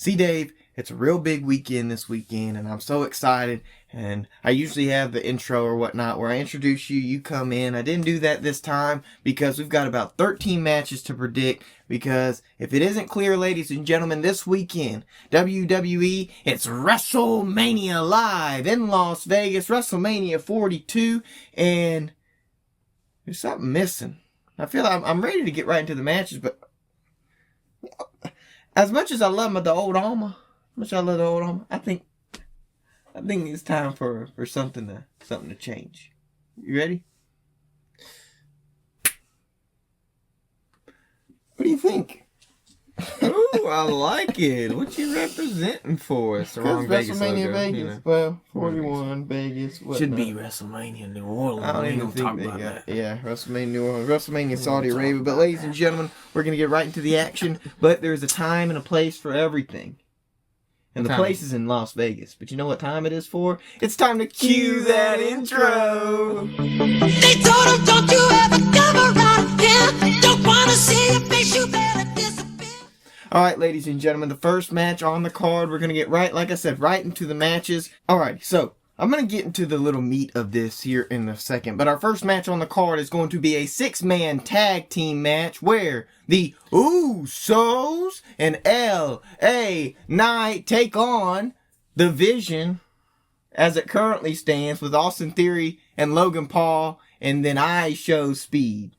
See, Dave, it's a real big weekend this weekend, and I'm so excited. And I usually have the intro or whatnot where I introduce you, you come in. I didn't do that this time because we've got about 13 matches to predict. Because if it isn't clear, ladies and gentlemen, this weekend, WWE, it's WrestleMania live in Las Vegas, WrestleMania 42, and there's something missing. I feel like I'm ready to get right into the matches, but as much as I love the old Alma, I think it's time for something to change. You ready? What do you think? Ooh, I like it. What you representing for us? The wrong Vegas WrestleMania logo, Vegas. you know. Well, 41 Vegas. Should be WrestleMania New Orleans. I don't We even don't think talk they about got. that. Yeah, WrestleMania New Orleans, WrestleMania Saudi Arabia. But ladies and gentlemen, we're gonna get right into the action. But there's a time and a place for everything. And the place is in Las Vegas. But you know what time it is for? It's time to cue that intro. They told him, don't you ever come around again. Don't wanna see your face, you better disappear. Alright, ladies and gentlemen, the first match on the card. We're going to get right into the matches. Alright, so I'm going to get into the little meat of this here in a second. But our first match on the card is going to be a 6-man tag team match where the Usos and LA Knight take on the Vision as it currently stands with Austin Theory and Logan Paul and then IShowSpeed.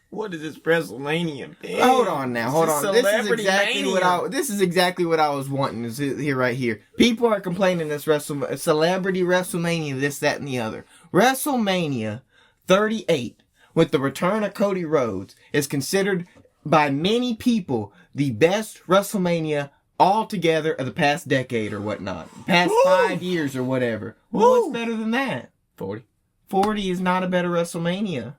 What is this WrestleMania, man? Hold on now, hold on. This is exactly what I was wanting right here. People are complaining this celebrity WrestleMania, this, that, and the other. WrestleMania 38, with the return of Cody Rhodes, is considered by many people the best WrestleMania altogether of the past decade or whatnot. Past 5 years or whatever. Well, what's better than that? 40. 40 is not a better WrestleMania.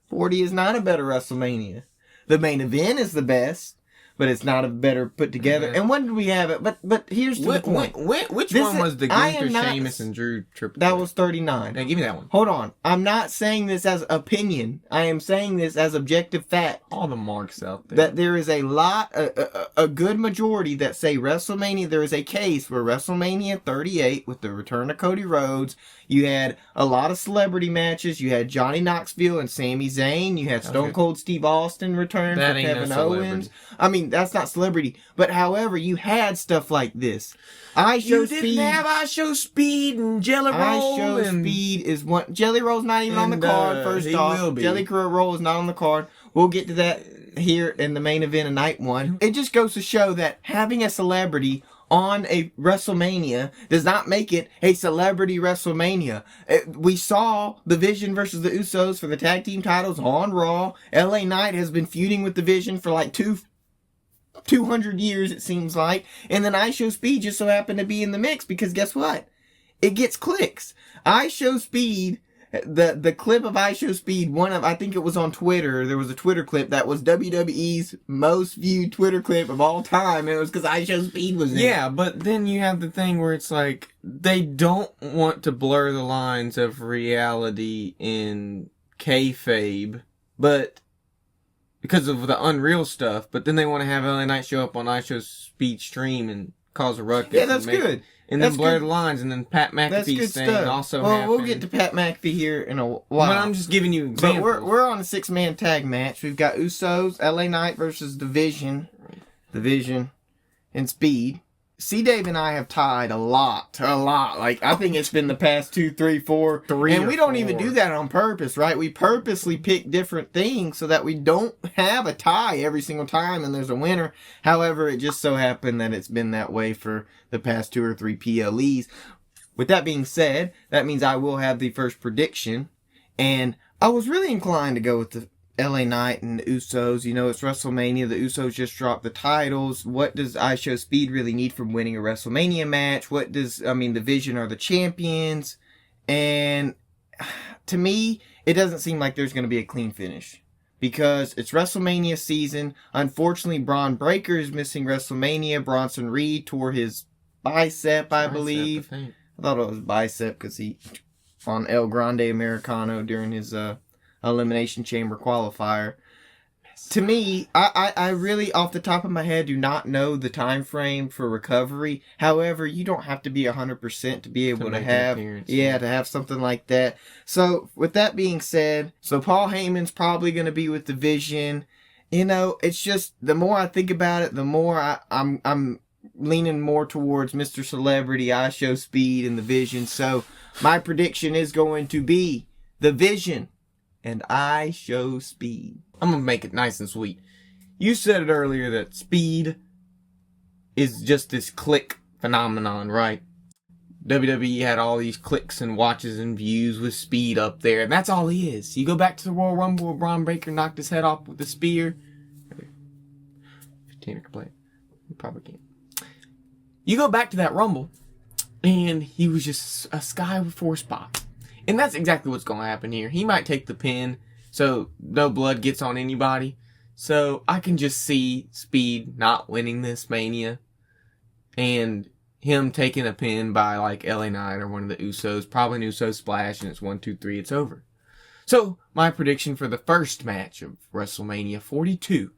40 is not a better WrestleMania. The main event is the best, but it's not a better put together. And when did we have it? But here's the point. Which one was the Gunther, Sheamus, and Drew triple? That was 39. Now, give me that one. Hold on. I'm not saying this as opinion. I am saying this as objective fact. All the marks out there. That there is a lot, a good majority that say WrestleMania, there is a case where WrestleMania 38, with the return of Cody Rhodes, you had a lot of celebrity matches. You had Johnny Knoxville and Sami Zayn. You had Stone Cold Steve Austin return for Kevin Owens. I mean, that's not celebrity. But however, you had stuff like this. You didn't have IShowSpeed and Jelly Roll. IShowSpeed is one. Jelly Roll's not even on the card, first off. Jelly Roll is not on the card. We'll get to that here in the main event of night one. It just goes to show that having a celebrity on a WrestleMania does not make it a celebrity WrestleMania. We saw the Vision versus the Usos for the tag team titles on Raw. LA Knight has been feuding with the Vision for like 200 years, it seems like. And then IShowSpeed just so happened to be in the mix because guess what? It gets clicks. IShowSpeed, the clip of IShowSpeed, I think it was on Twitter, there was a Twitter clip that was WWE's most viewed Twitter clip of all time. It was because IShowSpeed was in it. Yeah, but then you have the thing where it's like, they don't want to blur the lines of reality in kayfabe, but because of the Unreal stuff, but then they want to have LA Knight show up on IShowSpeed stream and cause a ruckus. Yeah, that's good. And then blur the lines, and then Pat McAfee's thing also happened. We'll get to Pat McAfee here in a while. But I'm just giving you examples. But we're on a 6-man tag match. We've got Usos, LA Knight versus The Vision, and Speed. C. Dave and I have tied a lot. Like, I think it's been the past 2, 3, 4. And we don't even do that on purpose, right? We purposely pick different things so that we don't have a tie every single time and there's a winner. However, it just so happened that it's been that way for the past 2 or 3 PLEs. With that being said, that means I will have the first prediction. And I was really inclined to go with the LA Knight and the Usos. You know, it's WrestleMania. The Usos just dropped the titles. What does IShowSpeed really need from winning a WrestleMania match? The Vision are the champions. And to me, it doesn't seem like there's going to be a clean finish. Because it's WrestleMania season. Unfortunately, Braun Breaker is missing WrestleMania. Bronson Reed tore his bicep, I believe. I thought it was bicep because he on El Grande Americano during his Elimination Chamber qualifier. To me, I really, off the top of my head, do not know the time frame for recovery. However, you don't have to be 100% to be able to have, to have something like that. So, with that being said, so Paul Heyman's probably going to be with the Vision. You know, it's just, the more I think about it, the more I'm leaning more towards Mr. Celebrity, IShowSpeed, and the Vision. So, my prediction is going to be the Vision and IShowSpeed. I'm going to make it nice and sweet. You said it earlier that speed is just this click phenomenon, right? WWE had all these clicks and watches and views with speed up there, and that's all he is. You go back to the Royal Rumble where Braun Breaker knocked his head off with the spear. 15 can play it. You probably can't. You go back to that Rumble, and he was just a Sky with 4 spots. And that's exactly what's going to happen here. He might take the pin, so no blood gets on anybody. So I can just see Speed not winning this Mania, and him taking a pin by like LA Knight or one of the Usos, probably an Uso splash, and it's 1, 2, 3, it's over. So my prediction for the first match of WrestleMania 42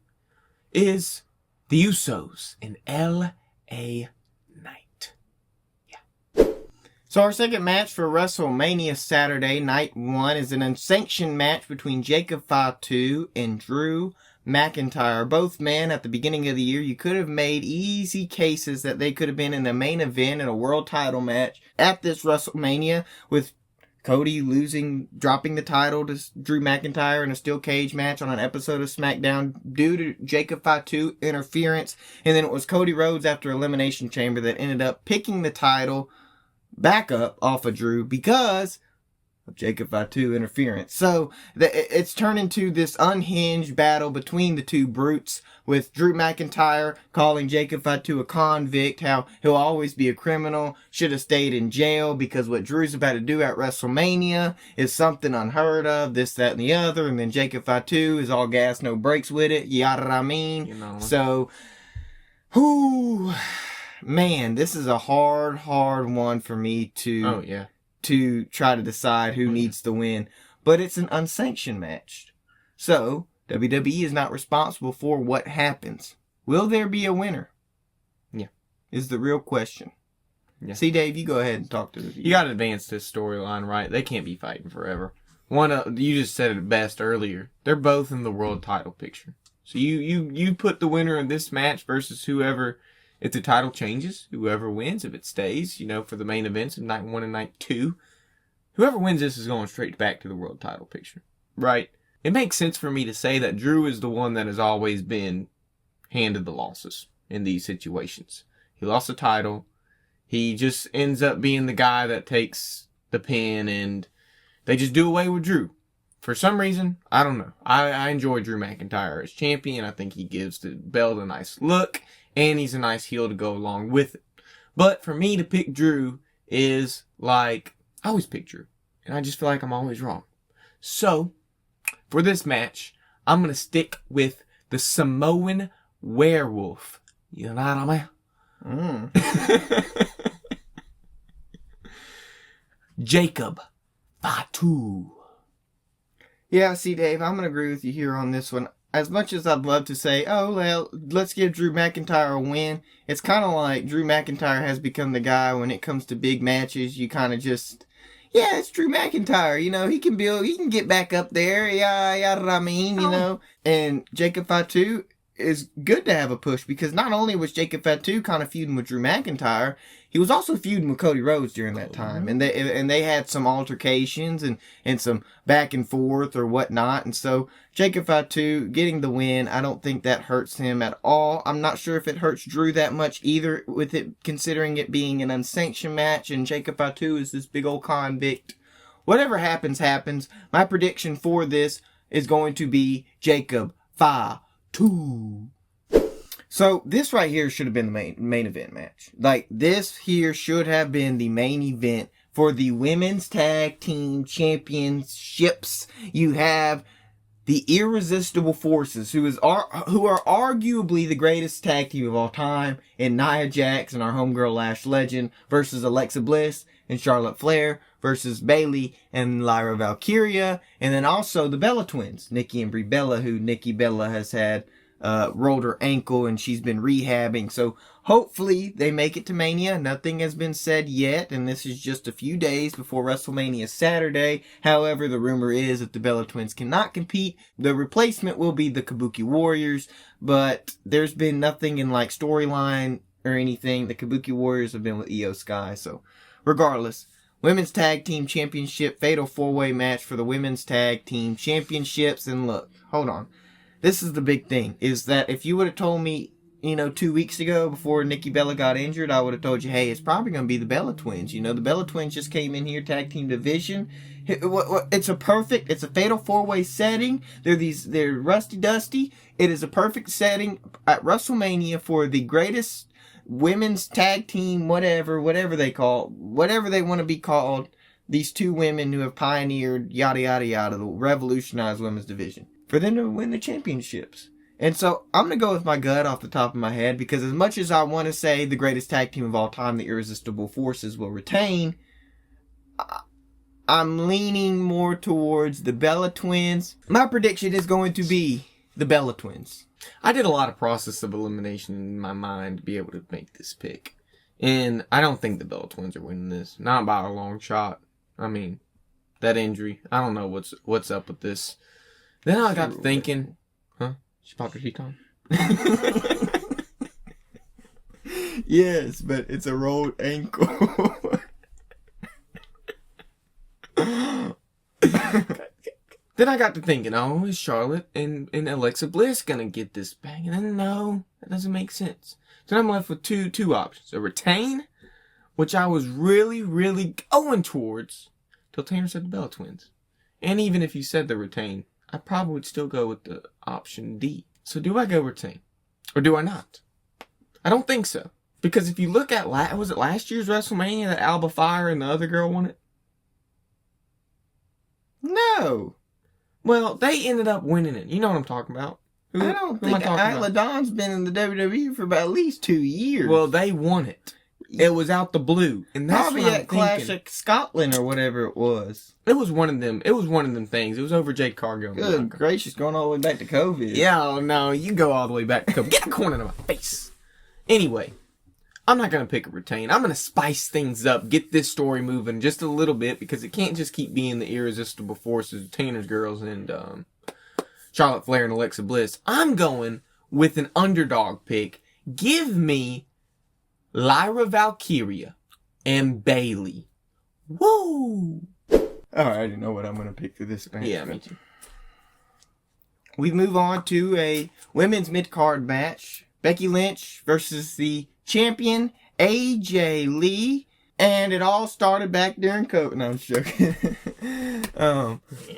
is the Usos and LA Knight. So our second match for WrestleMania Saturday, Night 1, is an unsanctioned match between Jacob Fatu and Drew McIntyre. Both men, at the beginning of the year, you could have made easy cases that they could have been in the main event in a world title match at this WrestleMania, with Cody dropping the title to Drew McIntyre in a steel cage match on an episode of SmackDown due to Jacob Fatu interference. And then it was Cody Rhodes after Elimination Chamber that ended up picking the title back up off of Drew because of Jacob Fatu interference. So it's turned into this unhinged battle between the two brutes, with Drew McIntyre calling Jacob Fatu a convict, how he'll always be a criminal, should have stayed in jail because what Drew's about to do at WrestleMania is something unheard of, this, that, and the other. And then Jacob Fatu is all gas, no brakes with it. You know what I mean? You know. So, man, this is a hard one for me to try to decide who needs to win. But it's an unsanctioned match. So, WWE is not responsible for what happens. Will there be a winner? Yeah. Is the real question. Yeah. See, Dave, you go ahead and talk to the You got to advance this storyline, right? They can't be fighting forever. You just said it best earlier. They're both in the world title picture. So you put the winner of this match versus whoever. If the title changes, whoever wins, if it stays, for the main events of Night 1 and Night 2, whoever wins this is going straight back to the world title picture, right? It makes sense for me to say that Drew is the one that has always been handed the losses in these situations. He lost the title. He just ends up being the guy that takes the pin, and they just do away with Drew. For some reason, I don't know. I enjoy Drew McIntyre as champion. I think he gives the belt a nice look, and he's a nice heel to go along with it. But for me to pick Drew is like, I always pick Drew, and I just feel like I'm always wrong. So, for this match, I'm going to stick with the Samoan werewolf. You know what I mean? Jacob Fatu. Yeah, see, Dave, I'm going to agree with you here on this one. As much as I'd love to say, oh, well, let's give Drew McIntyre a win, it's kind of like Drew McIntyre has become the guy when it comes to big matches. You kind of just, yeah, it's Drew McIntyre, he can get back up there, yeah, what I mean, And Jacob Fatu is good to have a push, because not only was Jacob Fatu kind of feuding with Drew McIntyre, he was also feuding with Cody Rhodes during that time, and they had some altercations and some back and forth or whatnot, and so Jacob Fatu getting the win, I don't think that hurts him at all. I'm not sure if it hurts Drew that much either, with it considering it being an unsanctioned match, and Jacob Fatu is this big old convict. Whatever happens, happens. My prediction for this is going to be Jacob Fatu. So, this right here should have been the main event match. Like, this here should have been the main event for the Women's Tag Team Championships. You have the Irresistible Forces, who are arguably the greatest tag team of all time, in Nia Jax and our homegirl Lash Legend, versus Alexa Bliss and Charlotte Flair, versus Bayley and Lyra Valkyria. And then also the Bella twins, Nikki and Brie Bella, who Nikki Bella has had rolled her ankle and she's been rehabbing. So hopefully they make it to Mania. Nothing has been said yet, and this is just a few days before WrestleMania Saturday. However, the rumor is that the Bella twins cannot compete. The replacement will be the Kabuki Warriors, but there's been nothing in like storyline or anything. The Kabuki Warriors have been with Io Sky, so regardless. Women's Tag Team Championship, Fatal 4-Way match for the Women's Tag Team Championships. And look, hold on. This is the big thing, is that if you would have told me, 2 weeks ago before Nikki Bella got injured, I would have told you, hey, it's probably going to be the Bella twins. The Bella twins just came in here, tag team division. It's a fatal 4-way setting. They're rusty dusty. It is a perfect setting at WrestleMania for the greatest women's tag team, whatever they want to be called. These two women who have pioneered yada yada yada, the revolutionized women's division, for them to win the championships. And so I'm going to go with my gut off the top of my head, because as much as I want to say the greatest tag team of all time, the Irresistible Forces, will retain, I'm leaning more towards the Bella twins. My prediction is going to be the Bella twins. I did a lot of process of elimination in my mind to be able to make this pick. And I don't think the Bella twins are winning this. Not by a long shot. I mean, that injury, I don't know what's up with this. Then I got thinking, she popped her teeth on? Yes, but it's a rolled ankle. Then I got to thinking, is Charlotte and Alexa Bliss gonna get this bang? And then no, that doesn't make sense. Then I'm left with two options. A retain, which I was really, really going towards, till Tanner said the Bella twins. And even if you said the retain, I probably would still go with the option D. So do I go retain? Or do I not? I don't think so. Because if you look at, was it last year's WrestleMania that Alba Fire and the other girl won it? No. Well, they ended up winning it. You know what I'm talking about. I don't think Isla Dawn's been in the WWE for about at least 2 years. Well, they won it. It was out the blue. And that's probably at Clash of Scotland or whatever it was. It was one of them. It was one of them things. It was over Jade Cargill. Good gracious, going all the way back to COVID. Yeah, no, you go all the way back to COVID. Get a corn out of my face. Anyway, I'm not going to pick a retain. I'm going to spice things up, get this story moving just a little bit, because it can't just keep being the Irresistible Forces of Tanner's Girls and Charlotte Flair and Alexa Bliss. I'm going with an underdog pick. Give me Lyra Valkyria and Bayley. Woo! I already know what I'm going to pick for this match. Yeah, me too. We move on to a women's mid-card match. Becky Lynch versus the champion, AJ Lee. And it all started back during COVID. No, I'm just joking.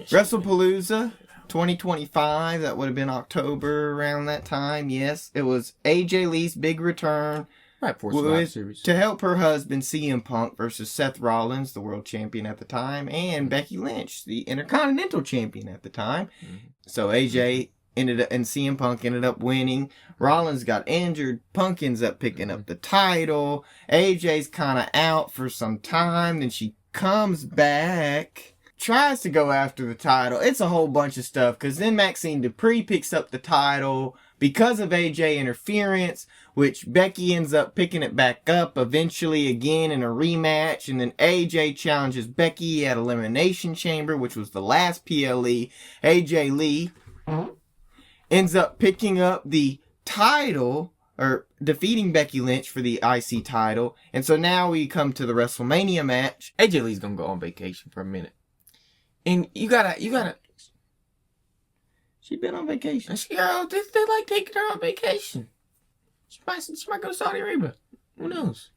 WrestlePalooza 2025. That would have been October around that time. Yes, it was AJ Lee's big return. Right, for Survivor Series. To help her husband CM Punk versus Seth Rollins, the world champion at the time, and Becky Lynch, the Intercontinental champion at the time. Mm-hmm. So AJ and CM Punk ended up winning. Rollins got injured. Punk ends up picking up the title. AJ's kind of out for some time. Then she comes back, tries to go after the title. It's a whole bunch of stuff, because then Maxine Dupree picks up the title because of AJ interference, which Becky ends up picking it back up eventually again in a rematch. And then AJ challenges Becky at Elimination Chamber, which was the last PLE. AJ Lee ends up picking up the title, or defeating Becky Lynch for the IC title. And so now we come to the WrestleMania match. AJ Lee's gonna go on vacation for a minute. And you gotta. She's been on vacation. They like taking her on vacation. She might go to Saudi Arabia. Who knows?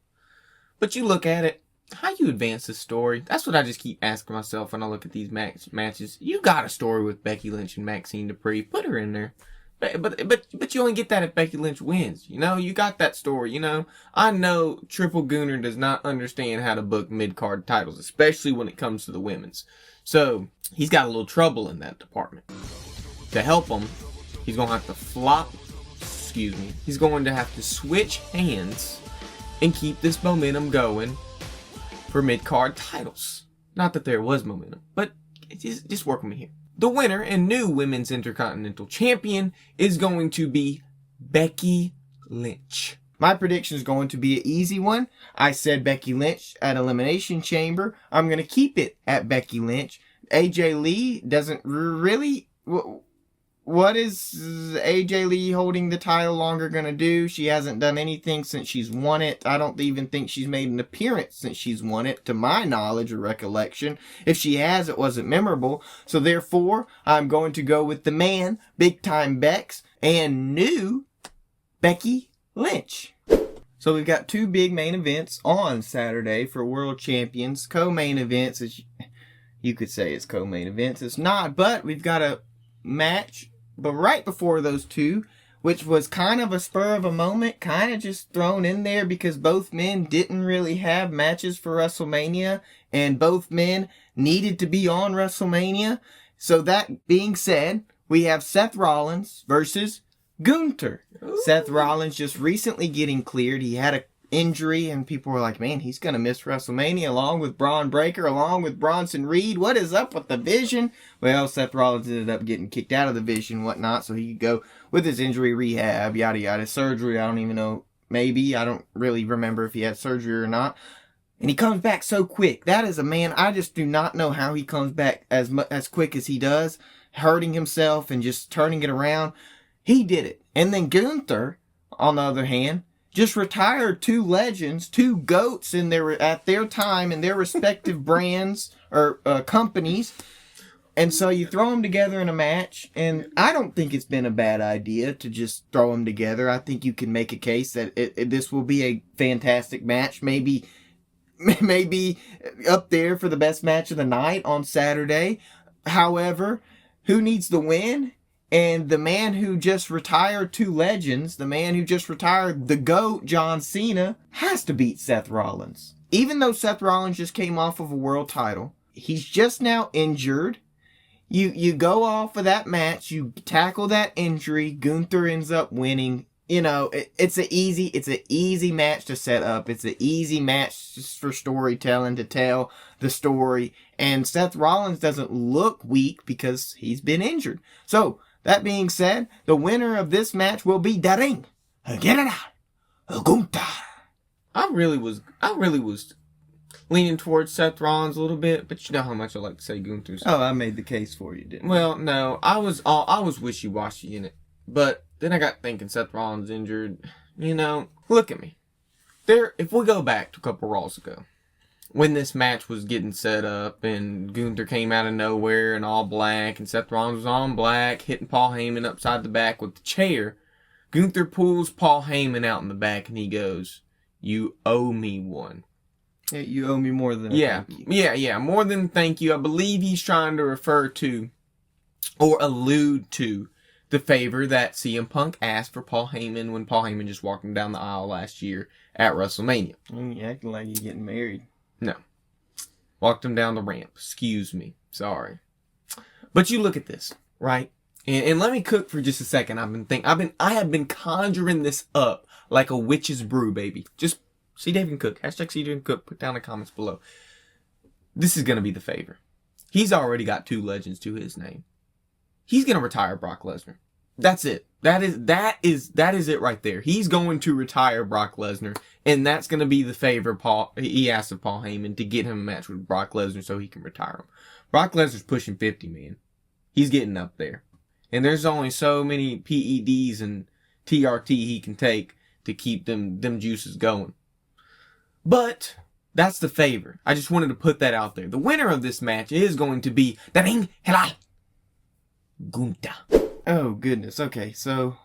But you look at it, how you advance this story? That's what I just keep asking myself when I look at these matches. You got a story with Becky Lynch and Maxine Dupree. Put her in there. But you only get that if Becky Lynch wins. You got that story. I know Triple Gooner does not understand how to book mid-card titles, especially when it comes to the women's. So he's got a little trouble in that department. To help him, he's going to have to he's going to have to switch hands and keep this momentum going for mid-card titles. Not that there was momentum, but just work with me here. The winner and new Women's Intercontinental Champion is going to be Becky Lynch. My prediction is going to be an easy one. I said Becky Lynch at Elimination Chamber. I'm going to keep it at Becky Lynch. AJ Lee doesn't really... What is AJ Lee holding the title longer going to do? She hasn't done anything since she's won it. I don't even think she's made an appearance since she's won it, to my knowledge or recollection. If she has, it wasn't memorable. So therefore, I'm going to go with the man, Big Time Bex, and new Becky Lynch. So we've got two big main events on Saturday for World Champions. Co-main events, as you could say it's co-main events. It's not, but we've got a match, but right before those two, which was kind of a spur of a moment, kind of just thrown in there because both men didn't really have matches for WrestleMania, and both men needed to be on WrestleMania. So that being said, we have Seth Rollins versus Gunther. Ooh. Seth Rollins just recently getting cleared. He had a injury, and people were like, man, he's going to miss WrestleMania along with Braun Breaker, along with Bronson Reed. What is up with the Vision? Well, Seth Rollins ended up getting kicked out of the Vision and whatnot, so he could go with his injury rehab, yada yada. Surgery, I don't even know. Maybe. I don't really remember if he had surgery or not. And he comes back so quick. That is a man, I just do not know how he comes back as quick as he does, hurting himself and just turning it around. He did it. And then Gunther, on the other hand, just retired two legends, two GOATs at their time in their respective brands or companies. And so you throw them together in a match, and I don't think it's been a bad idea to just throw them together. I think you can make a case that this will be a fantastic match, maybe up there for the best match of the night on Saturday. However, who needs the win? And the man who just retired two legends, the man who just retired the GOAT, John Cena, has to beat Seth Rollins. Even though Seth Rollins just came off of a world title, he's just now injured. You go off of that match, you tackle that injury, Gunther ends up winning. You know, it's an easy match to set up. It's an easy match just for storytelling, to tell the story. And Seth Rollins doesn't look weak because he's been injured. So, that being said, the winner of this match will be the ring. Get it out, Gunther. I really was leaning towards Seth Rollins a little bit, but you know how much I like to say Gunther. Oh, I made the case for you, didn't I? Well, no, I was wishy-washy in it, but then I got thinking Seth Rollins injured. You know, look at me. If we go back to a couple Raws ago, when this match was getting set up and Gunther came out of nowhere in all black and Seth Rollins was on black, hitting Paul Heyman upside the back with the chair, Gunther pulls Paul Heyman out in the back and he goes, "You owe me one." Yeah, you owe me more than a thank you. Yeah, more than thank you. I believe he's trying to refer to or allude to the favor that CM Punk asked for Paul Heyman when Paul Heyman just walked him down the aisle last year at WrestleMania. You're acting like you're getting married. No. Walked him down the ramp. Excuse me. Sorry. But you look at this, right? And let me cook for just a second. I have been conjuring this up like a witch's brew, baby. Just see David Cook. Hashtag see David Cook. Put down in the comments below. This is going to be the favor. He's already got two legends to his name. He's going to retire Brock Lesnar. That's it. That is it right there. He's going to retire Brock Lesnar, and that's going to be the favor he asked of Paul Heyman to get him a match with Brock Lesnar so he can retire him. Brock Lesnar's pushing 50, man. He's getting up there. And there's only so many PEDs and TRT he can take to keep them juices going. But that's the favor. I just wanted to put that out there. The winner of this match is going to be the Ring Helal Gunther. Oh, goodness. Okay, so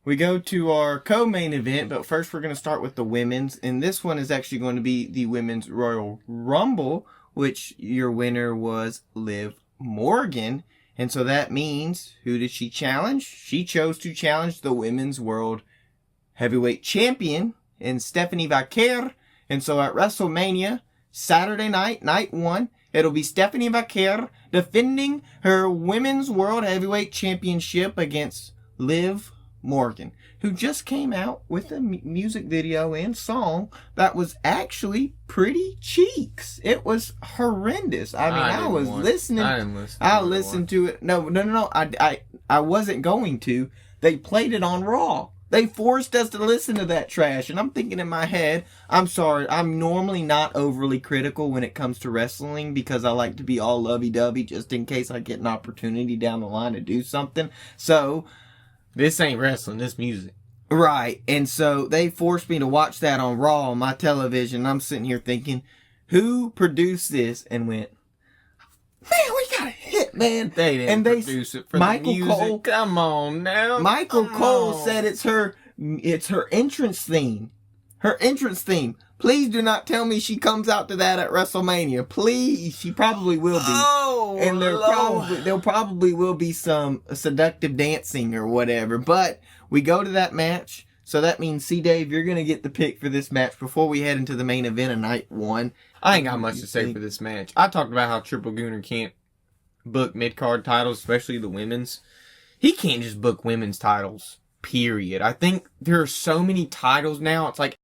we go to our co-main event, but first we're going to start with the women's, and this one is actually going to be the Women's Royal Rumble, which your winner was Liv Morgan, and so that means, who did she challenge? She chose to challenge the Women's World Heavyweight Champion in Stephanie Vaquer, and so at WrestleMania, Saturday night, night one, it'll be Stephanie Vaquer defending her Women's World Heavyweight Championship against Liv Morgan, who just came out with a music video and song that was actually pretty cheeks. It was horrendous. I mean, I was listening. I didn't listen. I listened to it. No. I wasn't going to. They played it on Raw. They forced us to listen to that trash. And I'm thinking in my head, I'm sorry, I'm normally not overly critical when it comes to wrestling because I like to be all lovey-dovey just in case I get an opportunity down the line to do something. So, this ain't wrestling, this music. right. And so they forced me to watch that on Raw on my television. I'm sitting here thinking, who produced this? And went, man, we got a hit, man. They didn't produce it for Michael the music. Cole, Come on now. Michael Come Cole on. said it's her entrance theme. Her entrance theme. Please do not tell me she comes out to that at WrestleMania. Please. She probably will be. Oh, And Lord. there probably will be some seductive dancing or whatever. But we go to that match. So that means, C-Dave, you're going to get the pick for this match before we head into the main event of night one. I ain't got much to say for this match. I talked about how Triple Gunner can't book mid-card titles, especially the women's. He can't just book women's titles, period. I think there are so many titles now, it's like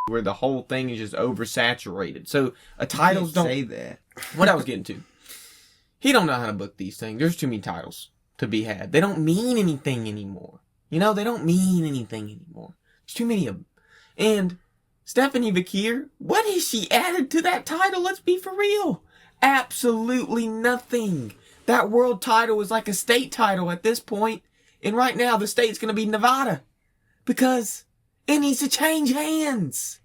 where the whole thing is just oversaturated. So titles don't say that. What I was getting to. He don't know how to book these things. There's too many titles to be had. They don't mean anything anymore. You know, they don't mean anything anymore. There's too many of them. And Stephanie Vaquer, what has she added to that title? Let's be for real. Absolutely nothing. That world title is like a state title at this point. And right now the state's going to be Nevada. Because it needs to change hands.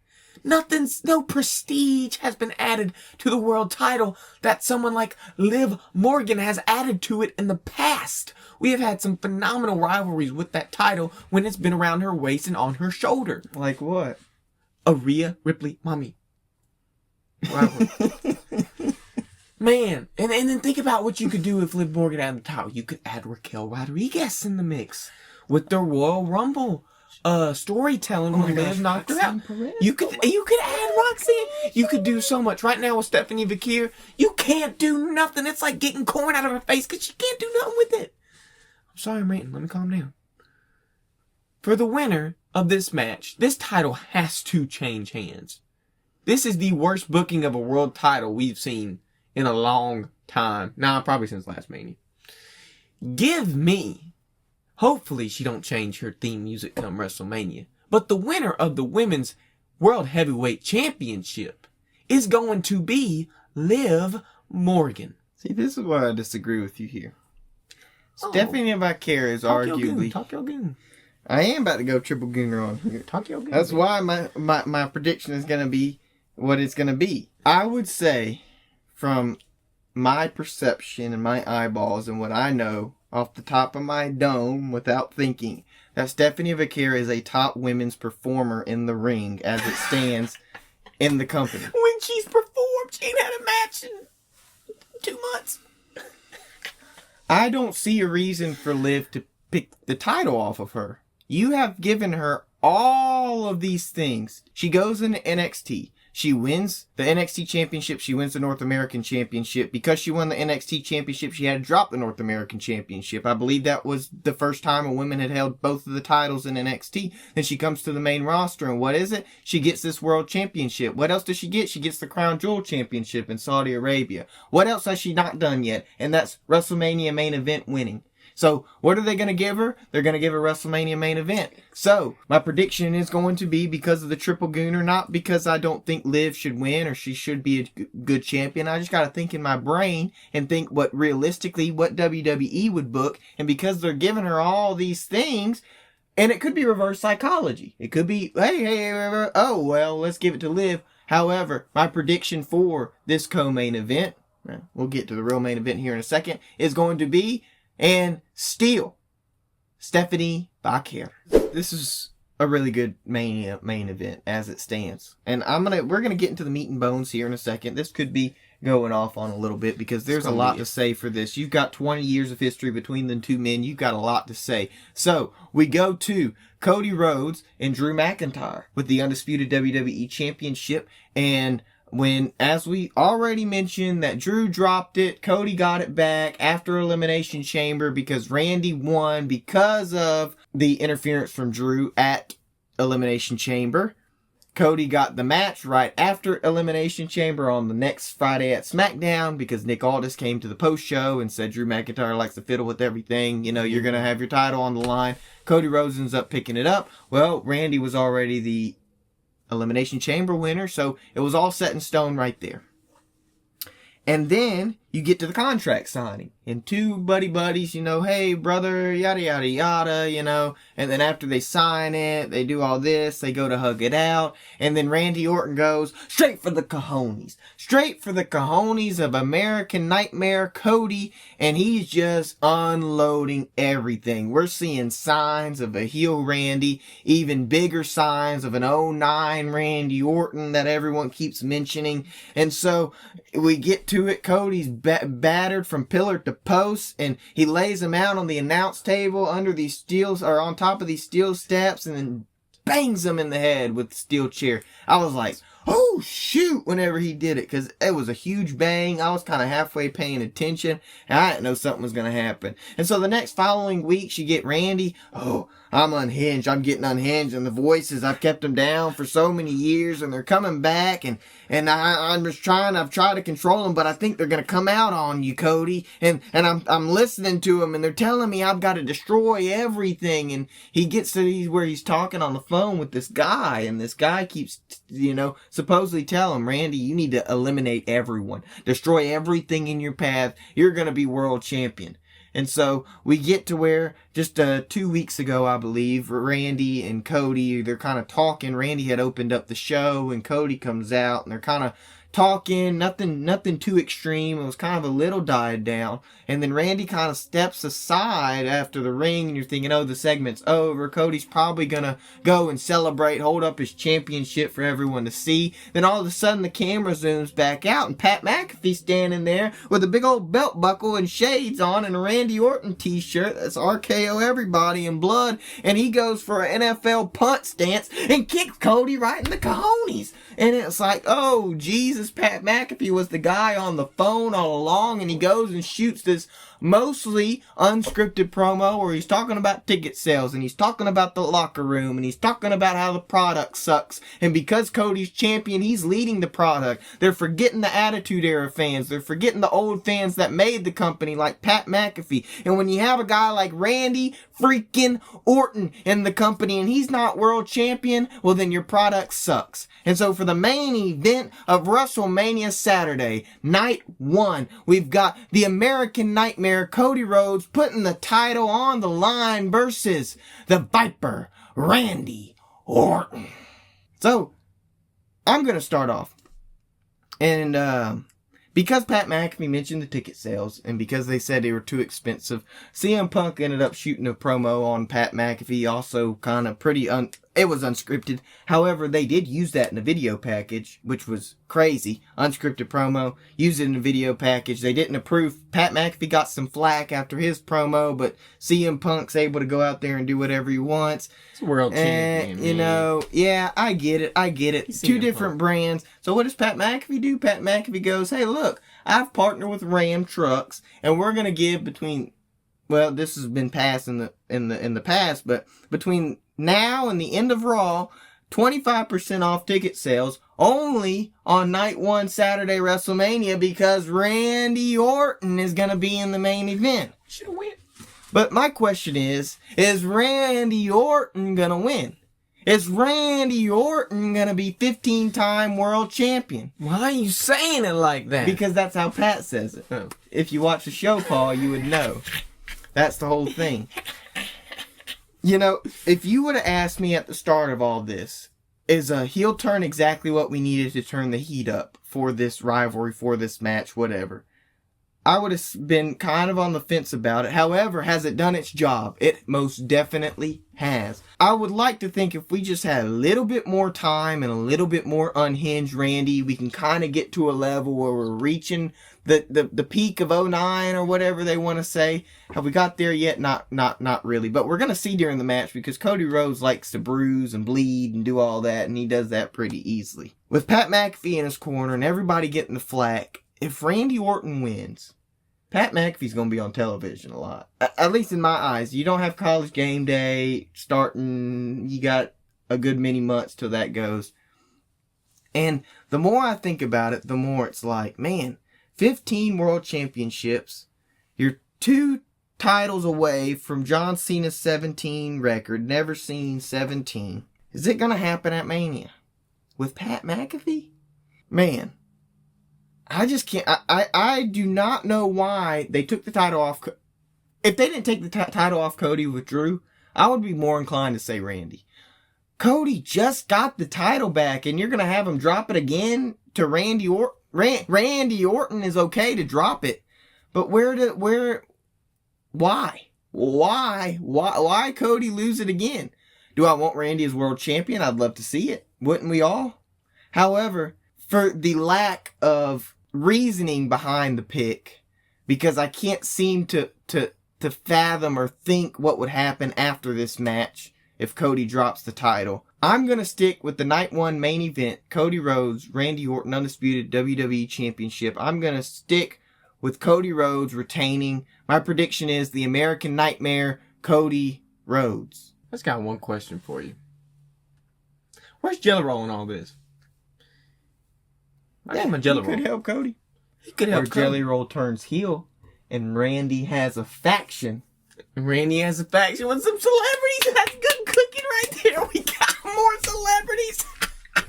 No prestige has been added to the world title that someone like Liv Morgan has added to it in the past. We have had some phenomenal rivalries with that title when it's been around her waist and on her shoulder. Like what? A Rhea Ripley mommy. Rivalry. Man, and then think about what you could do if Liv Morgan had the title. You could add Raquel Rodriguez in the mix with the Royal Rumble storytelling when Liv knocked her out. You could add Roxanne. You could do so much. Right now with Stephanie Vaquer, you can't do nothing. It's like getting corn out of her face because she can't do nothing with it. I'm sorry, I'm ranting. Let me calm down. For the winner of this match, this title has to change hands. This is the worst booking of a world title we've seen in a long time. Nah, probably since last Mania. Give me, hopefully she don't change her theme music come WrestleMania, but the winner of the Women's World Heavyweight Championship is going to be Liv Morgan. See, this is where I disagree with you here. Stephanie Vaquer is arguably... Talk your goon. I am about to go triple Gunner on here. Talk your goon. That's why my prediction is going to be what it's going to be. I would say, from my perception and my eyeballs and what I know off the top of my dome without thinking, that Stephanie Vaquer is a top women's performer in the ring as it stands in the company. When she's performed, she ain't had a match in 2 months. I don't see a reason for Liv to pick the title off of her. You have given her all of these things. She goes into NXT. She wins the NXT Championship. She wins the North American Championship. Because she won the NXT Championship, she had to drop the North American Championship. I believe that was the first time a woman had held both of the titles in NXT. Then she comes to the main roster, and what is it? She gets this World Championship. What else does she get? She gets the Crown Jewel Championship in Saudi Arabia. What else has she not done yet? And that's WrestleMania main event winning. So, what are they going to give her? They're going to give her WrestleMania main event. So, my prediction is going to be because of the triple Gunner, not because I don't think Liv should win or she should be a good champion. I just got to think in my brain and think what WWE would book. And because they're giving her all these things, and it could be reverse psychology. It could be, oh, well, let's give it to Liv. However, my prediction for this co-main event, we'll get to the real main event here in a second, is going to be... and still, Stephanie Vaquer. This is a really good main event as it stands. And we're gonna get into the meat and bones here in a second. This could be going off on a little bit because there's a lot to say for this. You've got 20 years of history between the two men. You've got a lot to say. So, we go to Cody Rhodes and Drew McIntyre with the Undisputed WWE Championship. And when, as we already mentioned, that Drew dropped it, Cody got it back after Elimination Chamber because Randy won because of the interference from Drew at Elimination Chamber. Cody got the match right after Elimination Chamber on the next Friday at SmackDown because Nick Aldis came to the post show and said Drew McIntyre likes to fiddle with everything. You know, you're going to have your title on the line. Cody Rhodes ends up picking it up. Well, Randy was already the Elimination Chamber winner, so it was all set in stone right there. And then you get to the contract signing. And two buddies, you know, hey, brother, yada, yada, yada, you know. And then after they sign it, they do all this. They go to hug it out. And then Randy Orton goes straight for the cojones. Straight for the cojones of American Nightmare Cody. And he's just unloading everything. We're seeing signs of a heel Randy. Even bigger signs of an 09 Randy Orton that everyone keeps mentioning. And so we get to it. Cody's battered from pillar to post, and he lays him out on the announce table under these steels, or on top of these steel steps, and then bangs him in the head with the steel chair. I was like, oh shoot, whenever he did it, because it was a huge bang. I was kind of halfway paying attention, and I didn't know something was going to happen. And so the next following week, you get Randy. Oh, I'm unhinged. I'm getting unhinged, and the voices, I've kept them down for so many years, and they're coming back, and I've tried to control them, but I think they're going to come out on you, Cody, and I'm listening to them, and they're telling me I've got to destroy everything, and he gets to where he's talking on the phone with this guy, and this guy keeps, you know, supposedly tell him, Randy, you need to eliminate everyone, destroy everything in your path, you're going to be world champion. And so we get to where just 2 weeks ago, I believe, Randy and Cody, they're kind of talking. Randy had opened up the show, and Cody comes out, and they're kind of talking, nothing too extreme. It was kind of a little died down. And then Randy kind of steps aside after the ring, and you're thinking, oh, the segment's over. Cody's probably going to go and celebrate, hold up his championship for everyone to see. Then all of a sudden, the camera zooms back out, and Pat McAfee's standing there with a big old belt buckle and shades on and a Randy Orton t-shirt that's RKO everybody in blood. And he goes for an NFL punt stance and kicks Cody right in the cojones. And it's like, oh, Jesus, Pat McAfee was the guy on the phone all along, and he goes and shoots this mostly unscripted promo where he's talking about ticket sales, and he's talking about the locker room, and he's talking about how the product sucks, and because Cody's champion, he's leading the product. They're forgetting the Attitude Era fans. They're forgetting the old fans that made the company, like Pat McAfee. And when you have a guy like Randy freaking Orton in the company, and he's not world champion, well, then your product sucks. And so for the main event of WrestleMania Saturday, night 1, we've got the American Nightmare Cody Rhodes putting the title on the line versus the Viper, Randy Orton. So, I'm going to start off. And, because Pat McAfee mentioned the ticket sales, and because they said they were too expensive, CM Punk ended up shooting a promo on Pat McAfee, also kind of pretty it was unscripted. However, they did use that in a video package, which was crazy. Unscripted promo, used it in a video package. They didn't approve. Pat McAfee got some flack after his promo, but CM Punk's able to go out there and do whatever he wants. It's world champion, you know, yeah, I get it. He's Two CM different Punk. brands. So what does Pat McAfee do? Pat McAfee goes, hey, look, I've partnered with Ram Trucks, and we're going to give between, well, this has been passed in the past, but between now and the end of Raw, 25% off ticket sales only on night 1 Saturday WrestleMania because Randy Orton is going to be in the main event. Should have win. But my question is Randy Orton going to win? Is Randy Orton going to be 15-time world champion? Why are you saying it like that? Because that's how Pat says it. Oh. If you watch the show, Paul, you would know. That's the whole thing. You know, if you would have asked me at the start of all this, is a heel turn exactly what we needed to turn the heat up for this rivalry, for this match, whatever? I would have been kind of on the fence about it. However, has it done its job? It most definitely has. I would like to think if we just had a little bit more time and a little bit more unhinged Randy, we can kind of get to a level where we're reaching the peak of 09 or whatever they want to say. Have we got there yet? Not really. But we're going to see during the match because Cody Rhodes likes to bruise and bleed and do all that, and he does that pretty easily. With Pat McAfee in his corner and everybody getting the flack, if Randy Orton wins, Pat McAfee's going to be on television a lot. At least in my eyes. You don't have College Game Day starting. You got a good many months till that goes. And the more I think about it, the more it's like, man, 15 world championships. You're 2 titles away from John Cena's 17 record. Never seen 17. Is it going to happen at Mania? With Pat McAfee? Man. I just can't. I do not know why they took the title off. If they didn't take the title off Cody with Drew, I would be more inclined to say Randy. Cody just got the title back, and you're going to have him drop it again to Randy Orton. Randy Orton is okay to drop it, but why Cody lose it again? Do I want Randy as world champion? I'd love to see it. Wouldn't we all? However, for the lack of reasoning behind the pick, because I can't seem to fathom or think what would happen after this match if Cody drops the title, I'm going to stick with the night 1 main event, Cody Rhodes, Randy Orton, Undisputed WWE Championship. I'm going to stick with Cody Rhodes retaining. My prediction is the American Nightmare, Cody Rhodes. I just got one question for you. Where's Jelly Roll in all this? I need my Jelly Roll. He could help Cody. He could help Or Cody. Jelly Roll turns heel and Randy has a faction. Randy has a faction with some celebrities. That's good cooking right there. We got more celebrities.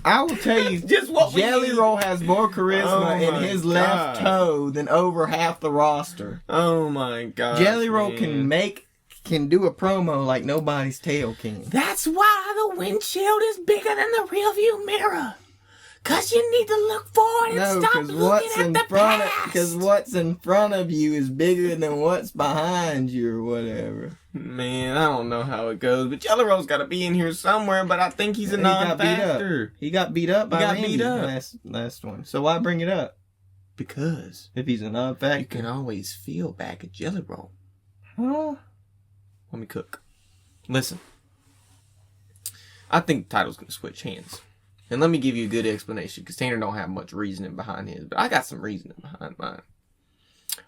I will tell you, Just what we Jelly need. Roll has more charisma in my his God. left toe than over half the roster. Oh my god. Jelly Roll can do a promo like nobody's tail can. That's why the windshield is bigger than the rearview mirror. Cause you need to look forward and No, stop looking at the past. Because what's in front of you is bigger than what's behind you or whatever. Man, I don't know how it goes, but Jelly Roll's got to be in here somewhere. But I think he's a non-factor. He got beat up by got Randy beat up. last one. So why bring it up Because if he's a non-factor? you can always feel back at Jelly Roll. Huh? Let me cook. Listen, I think the title's gonna switch hands. And let me give you a good explanation, because Tanner don't have much reasoning behind his, but I got some reasoning behind mine.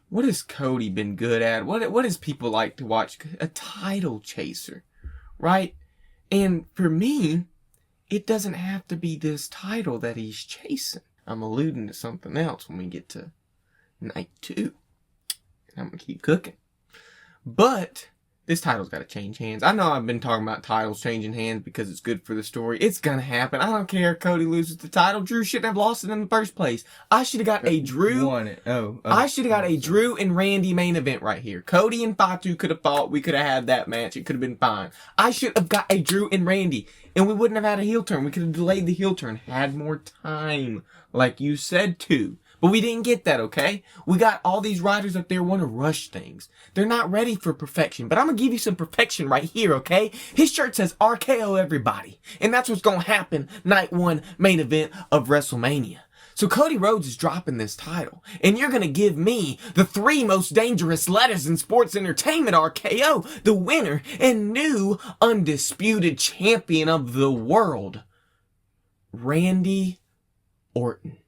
What has Cody been good at? What does people like to watch? A title chaser, right? And for me, it doesn't have to be this title that he's chasing. I'm alluding to something else when we get to night 2. And I'm gonna keep cooking. But this title's got to change hands. I know I've been talking about titles changing hands because it's good for the story. It's going to happen. I don't care if Cody loses the title. Drew shouldn't have lost it in the first place. I should have got a Drew. Won it. I should have got a Drew and Randy main event right here. Cody and Fatu could have fought. We could have had that match. It could have been fine. I should have got a Drew and Randy. And we wouldn't have had a heel turn. We could have delayed the heel turn. Had more time. Like you said to. But we didn't get that, okay? We got all these writers up there want to rush things. They're not ready for perfection. But I'm going to give you some perfection right here, okay? His shirt says RKO everybody. And that's what's going to happen night 1 main event of WrestleMania. So Cody Rhodes is dropping this title. And you're going to give me the 3 most dangerous letters in sports entertainment, RKO. The winner and new undisputed champion of the world, Randy Orton.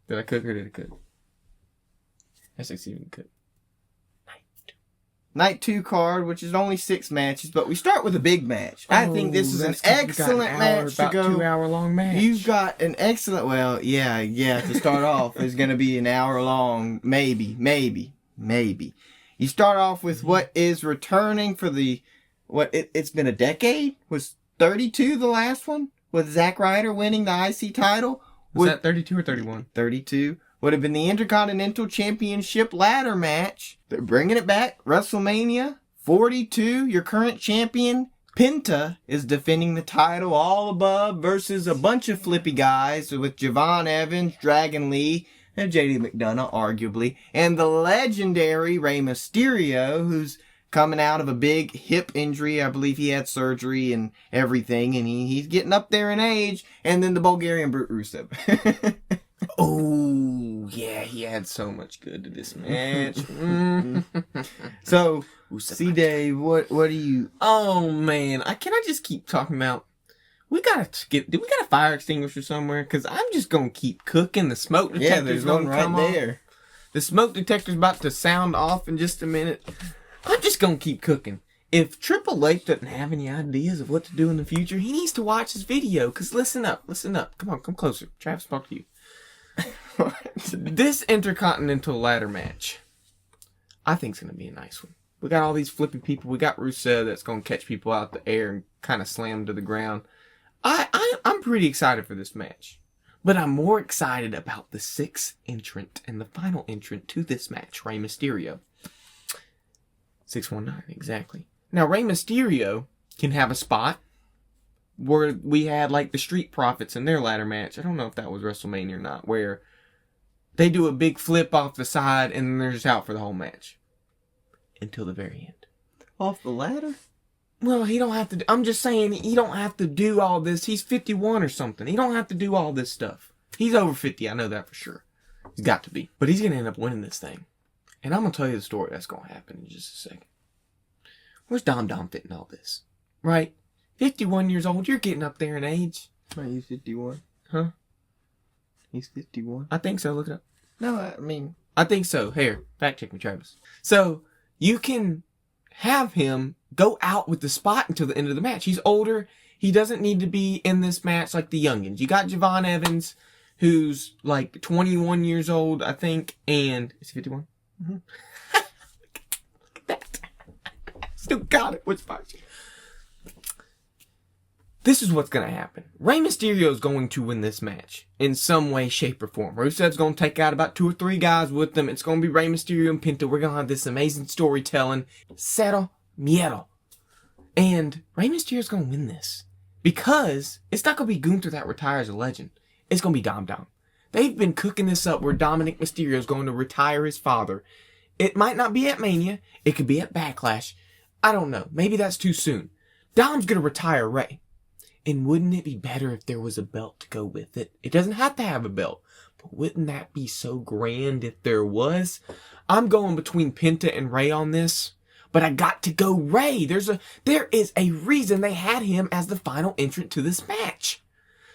Did I cook or did I cook? I succeeded in cook. Night 2 card, which is only 6 matches, but we start with a big match. I think this is an excellent match to go. 2 hour long match. You've got an excellent, well, yeah, to start off, it's going to be an hour long, maybe. You start off with what is returning for it's been a decade? Was 32 the last one? With Zack Ryder winning the IC title? Was that 32 or 31? 32. Would have been the Intercontinental Championship ladder match. They're bringing it back. WrestleMania 42. Your current champion, Penta, is defending the title all above versus a bunch of flippy guys with Javon Evans, Dragon Lee, and JD McDonagh, arguably, and the legendary Rey Mysterio, who's coming out of a big hip injury. I believe he had surgery and everything, and he's getting up there in age. And then the Bulgarian Brute Rusev. Oh, yeah, he had so much good to this match. So, C. Dave, what do you... Oh, man. Can I just keep talking about... do we got a fire extinguisher somewhere? Because I'm just going to keep cooking. The smoke detector's Yeah, there's one right there. The smoke detector's about to sound off in just a minute. I'm just going to keep cooking. If Triple H doesn't have any ideas of what to do in the future, he needs to watch this video. Because listen up. Come on, come closer. Travis, talk to you. This Intercontinental ladder match, I think it's going to be a nice one. We got all these flippy people. We got Rusev that's going to catch people out the air and kind of slam them to the ground. I'm pretty excited for this match. But I'm more excited about the sixth entrant and the final entrant to this match, Rey Mysterio. 619, exactly. Now, Rey Mysterio can have a spot where we had like the Street Profits in their ladder match. I don't know if that was WrestleMania or not, where they do a big flip off the side and then they're just out for the whole match. Until the very end. Off the ladder? Well, he don't have to... I'm just saying, he don't have to do all this. He's 51 or something. He don't have to do all this stuff. He's over 50, I know that for sure. He's got to be. But he's going to end up winning this thing. And I'm going to tell you the story that's going to happen in just a second. Where's Dom fit in all this? Right? 51 years old, you're getting up there in age. Right, he's 51. Huh? He's 51. I think so, look it up. No, I mean... I think so. Here, fact check me, Travis. So, you can have him go out with the spot until the end of the match. He's older. He doesn't need to be in this match like the youngins. You got Javon Evans, who's like 21 years old, I think, and... Is he 51? Mm-hmm. Look at that. Still got it. What's fine? This is what's going to happen. Rey Mysterio is going to win this match in some way, shape, or form. Rusev's going to take out about 2 or 3 guys with them. It's going to be Rey Mysterio and Penta. We're going to have this amazing storytelling. Cero miedo. And Rey Mysterio's going to win this. Because it's not going to be Gunther that retires a legend. It's going to be Dom. They've been cooking this up where Dominic Mysterio is going to retire his father. It might not be at Mania. It could be at Backlash. I don't know. Maybe that's too soon. Dom's going to retire Rey. And wouldn't it be better if there was a belt to go with it? It doesn't have to have a belt. But wouldn't that be so grand if there was? I'm going between Penta and Rey on this. But I got to go Rey. There is a reason they had him as the final entrant to this match.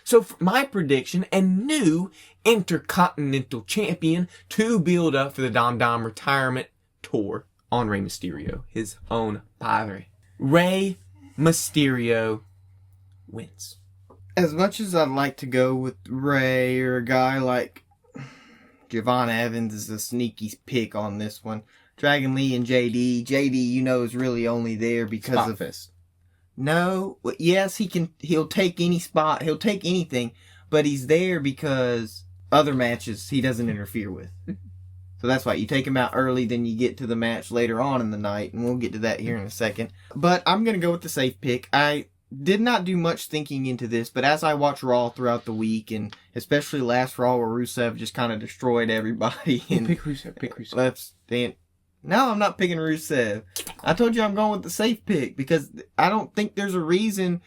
So for my prediction, a new Intercontinental Champion to build up for the Dom retirement tour on Rey Mysterio. His own padre. Rey Mysterio wins. As much as I'd like to go with Rey or a guy like Javon Evans is a sneaky pick on this one. Dragon Lee and JD. JD, you know, is really only there because Spot of... fest. No, yes, he'll take any spot, he'll take anything, but he's there because other matches he doesn't interfere with. So that's why you take him out early, then you get to the match later on in the night, and we'll get to that here in a second. But I'm going to go with the safe pick. I did not do much thinking into this, but as I watch Raw throughout the week, and especially last Raw where Rusev just kind of destroyed everybody. And Pick Rusev. left stand. No, I'm not picking Rusev. I told you I'm going with the safe pick because I don't think there's a reason.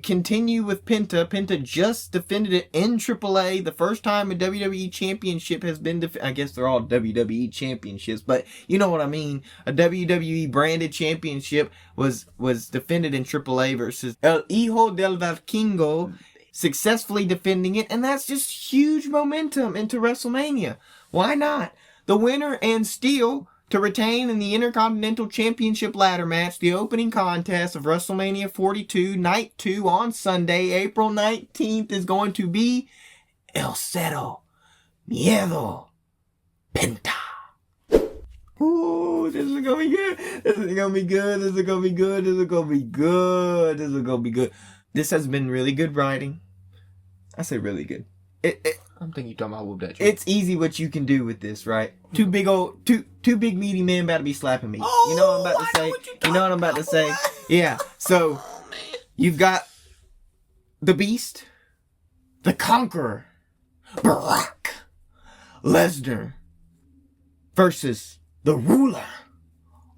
Continue with Penta. Penta just defended it in AAA. The first time a WWE championship has been I guess they're all WWE championships, but you know what I mean. A WWE branded championship was defended in AAA versus El Hijo del Vikingo, successfully defending it, and that's just huge momentum into WrestleMania. Why not? The winner and Steel to retain in the Intercontinental Championship ladder match, the opening contest of WrestleMania 42, Night 2 on Sunday, April 19th, is going to be El Cero Miedo Penta. Ooh, this is going to be good. This is going to be good. This is going to be good. This is going to be good. This is going to be good. This has been really good writing. I say really good. I'm thinking you're talking about whoop that. It's easy what you can do with this, right? Two big meaty men about to be slapping me. Oh, you know what I'm about to say? You know what I'm about to say? Yeah. So you've got the Beast, the Conqueror, Barack Lesnar versus the ruler,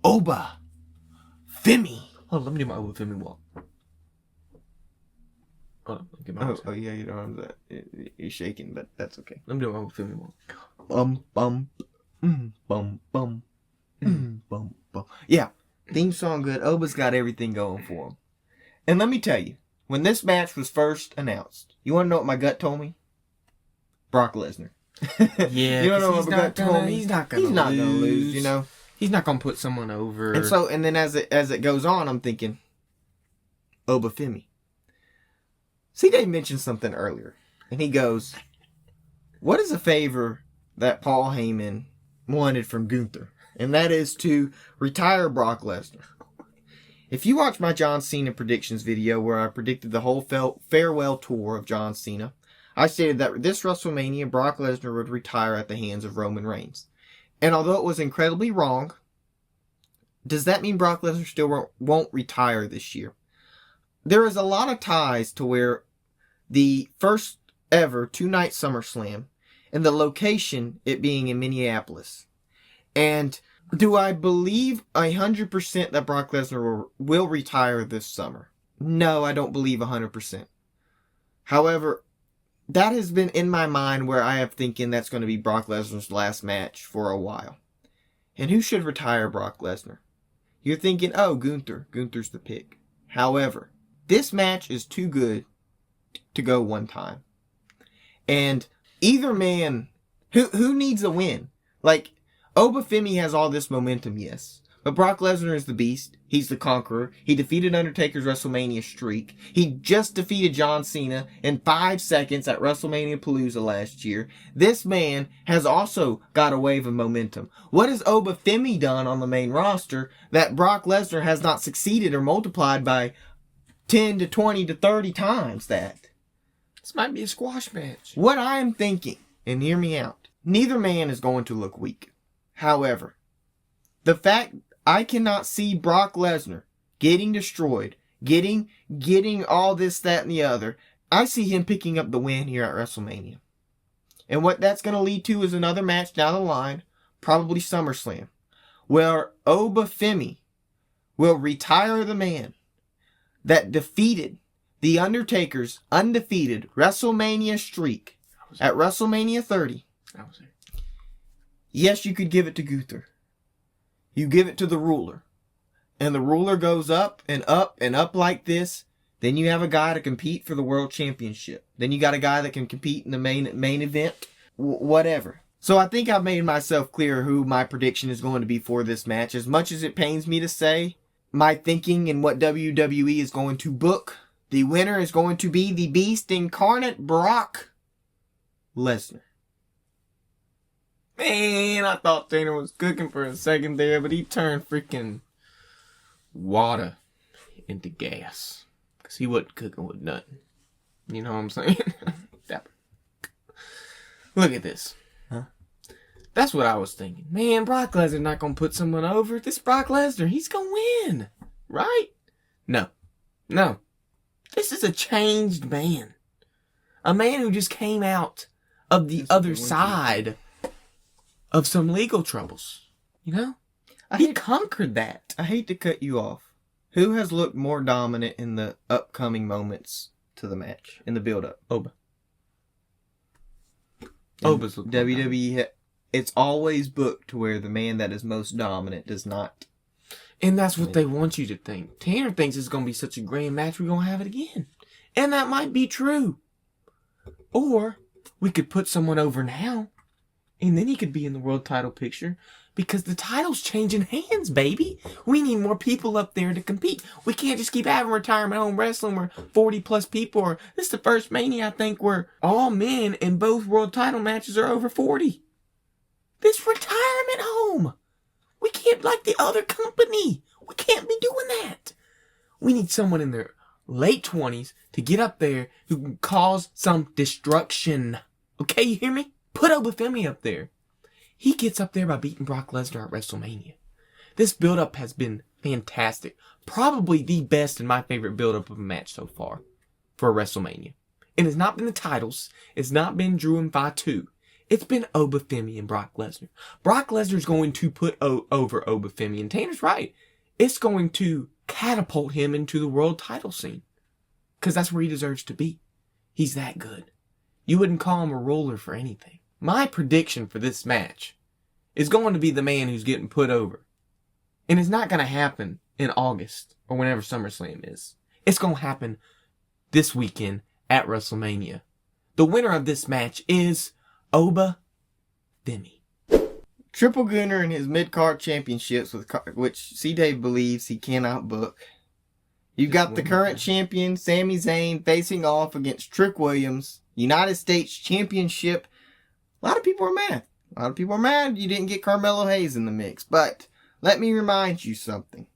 Oba Femi. Hold on, let me do my Oba Femi walk. Hold on, get my Oh yeah, your arms you're shaking, but that's okay. Let me do my Oba Femi walk. Bum bum bum bum bum bum. Yeah, theme song good. Oba's got everything going for him. And let me tell you, when this match was first announced, you want to know what my gut told me? Brock Lesnar. Yeah, you don't know what my gut told me? He's not gonna lose. You know. He's not gonna put someone over. And then as it goes on, I'm thinking, Oba Femi. See, Dave mentioned something earlier, and he goes, "What is a favor that Paul Heyman wanted from Gunther?" And that is to retire Brock Lesnar. If you watch my John Cena predictions video where I predicted the whole farewell tour of John Cena, I stated that this WrestleMania, Brock Lesnar would retire at the hands of Roman Reigns. And although it was incredibly wrong, does that mean Brock Lesnar still won't retire this year? There is a lot of ties to where the first ever 2-night SummerSlam and the location, it being in Minneapolis. And do I believe 100% that Brock Lesnar will retire this summer? No, I don't believe 100%. However, that has been in my mind where I have thinking that's going to be Brock Lesnar's last match for a while. And who should retire Brock Lesnar? You're thinking, oh, Gunther. Gunther's the pick. However, this match is too good to go one time. And either man, who needs a win? Like, Oba Femi has all this momentum, yes. But Brock Lesnar is the beast. He's the conqueror. He defeated Undertaker's WrestleMania streak. He just defeated John Cena in 5 seconds at WrestleMania Palooza last year. This man has also got a wave of momentum. What has Oba Femi done on the main roster that Brock Lesnar has not succeeded or multiplied by 10 to 20 to 30 times that? This might be a squash match. What I am thinking, and hear me out, neither man is going to look weak. However, the fact I cannot see Brock Lesnar getting destroyed, getting all this, that, and the other, I see him picking up the win here at WrestleMania. And what that's going to lead to is another match down the line, probably SummerSlam, where Oba Femi will retire the man that defeated The Undertaker's undefeated WrestleMania streak at WrestleMania 30. Yes, you could give it to Gunther. You give it to the ruler. And the ruler goes up and up and up like this. Then you have a guy to compete for the world championship. Then you got a guy that can compete in the main event. Whatever. So I think I've made myself clear who my prediction is going to be for this match. As much as it pains me to say, my thinking and what WWE is going to book, the winner is going to be the Beast Incarnate, Brock Lesnar. Man, I thought Dana was cooking for a second there, but he turned freaking water into gas. Because he wasn't cooking with nothing. You know what I'm saying? Look at this. Huh? That's what I was thinking. Man, Brock Lesnar not going to put someone over. This Brock Lesnar, he's going to win. Right? No. This is a changed man. A man who just came out of the other side of some legal troubles. You know? He conquered that. I hate to cut you off. Who has looked more dominant in the upcoming moments to the match, in the build-up? Oba. Oba's looked WWE, it's always booked to where the man that is most dominant does not. And that's what they want you to think. Tanner thinks it's going to be such a grand match, we're going to have it again. And that might be true. Or we could put someone over now, and then he could be in the world title picture, because the title's changing hands, baby. We need more people up there to compete. We can't just keep having retirement home wrestling where 40 plus people are. This is the first Mania, I think, where all men in both world title matches are over 40. This retirement home. We can't like the other company. We can't be doing that. We need someone in their late 20s to get up there who can cause some destruction. Okay, you hear me? Put Oba Femi up there. He gets up there by beating Brock Lesnar at WrestleMania. This build-up has been fantastic. Probably the best and my favorite build-up of a match so far for WrestleMania. And it's not been the titles. It's not been Drew and Fatu. It's been Oba Femi and Brock Lesnar. Brock Lesnar's going to put over Oba Femi, and Tanner's right. It's going to catapult him into the world title scene. Because that's where he deserves to be. He's that good. You wouldn't call him a roller for anything. My prediction for this match is going to be the man who's getting put over. And it's not going to happen in August or whenever SummerSlam is. It's going to happen this weekend at WrestleMania. The winner of this match is Oba Femi. Triple Gunther in his mid-card championships, which C-Dave believes he cannot book. You've got the current champion, Sami Zayn, facing off against Trick Williams, United States Championship. A lot of people are mad. A lot of people are mad you didn't get Carmelo Hayes in the mix. But let me remind you something.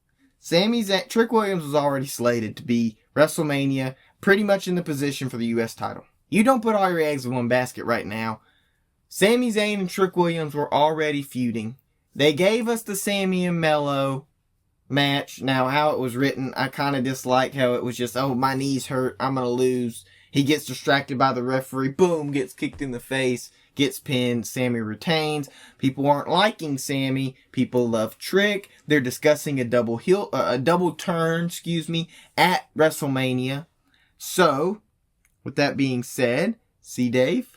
Trick Williams was already slated to be WrestleMania, pretty much in the position for the U.S. title. You don't put all your eggs in one basket right now. Sami Zayn and Trick Williams were already feuding. They gave us the Sami and Melo match. Now, how it was written, I kind of dislike how it was just, oh, my knees hurt, I'm going to lose. He gets distracted by the referee, boom, gets kicked in the face, gets pinned, Sami retains. People aren't liking Sami. People love Trick. They're discussing a double turn, at WrestleMania. So, with that being said, C-Dave,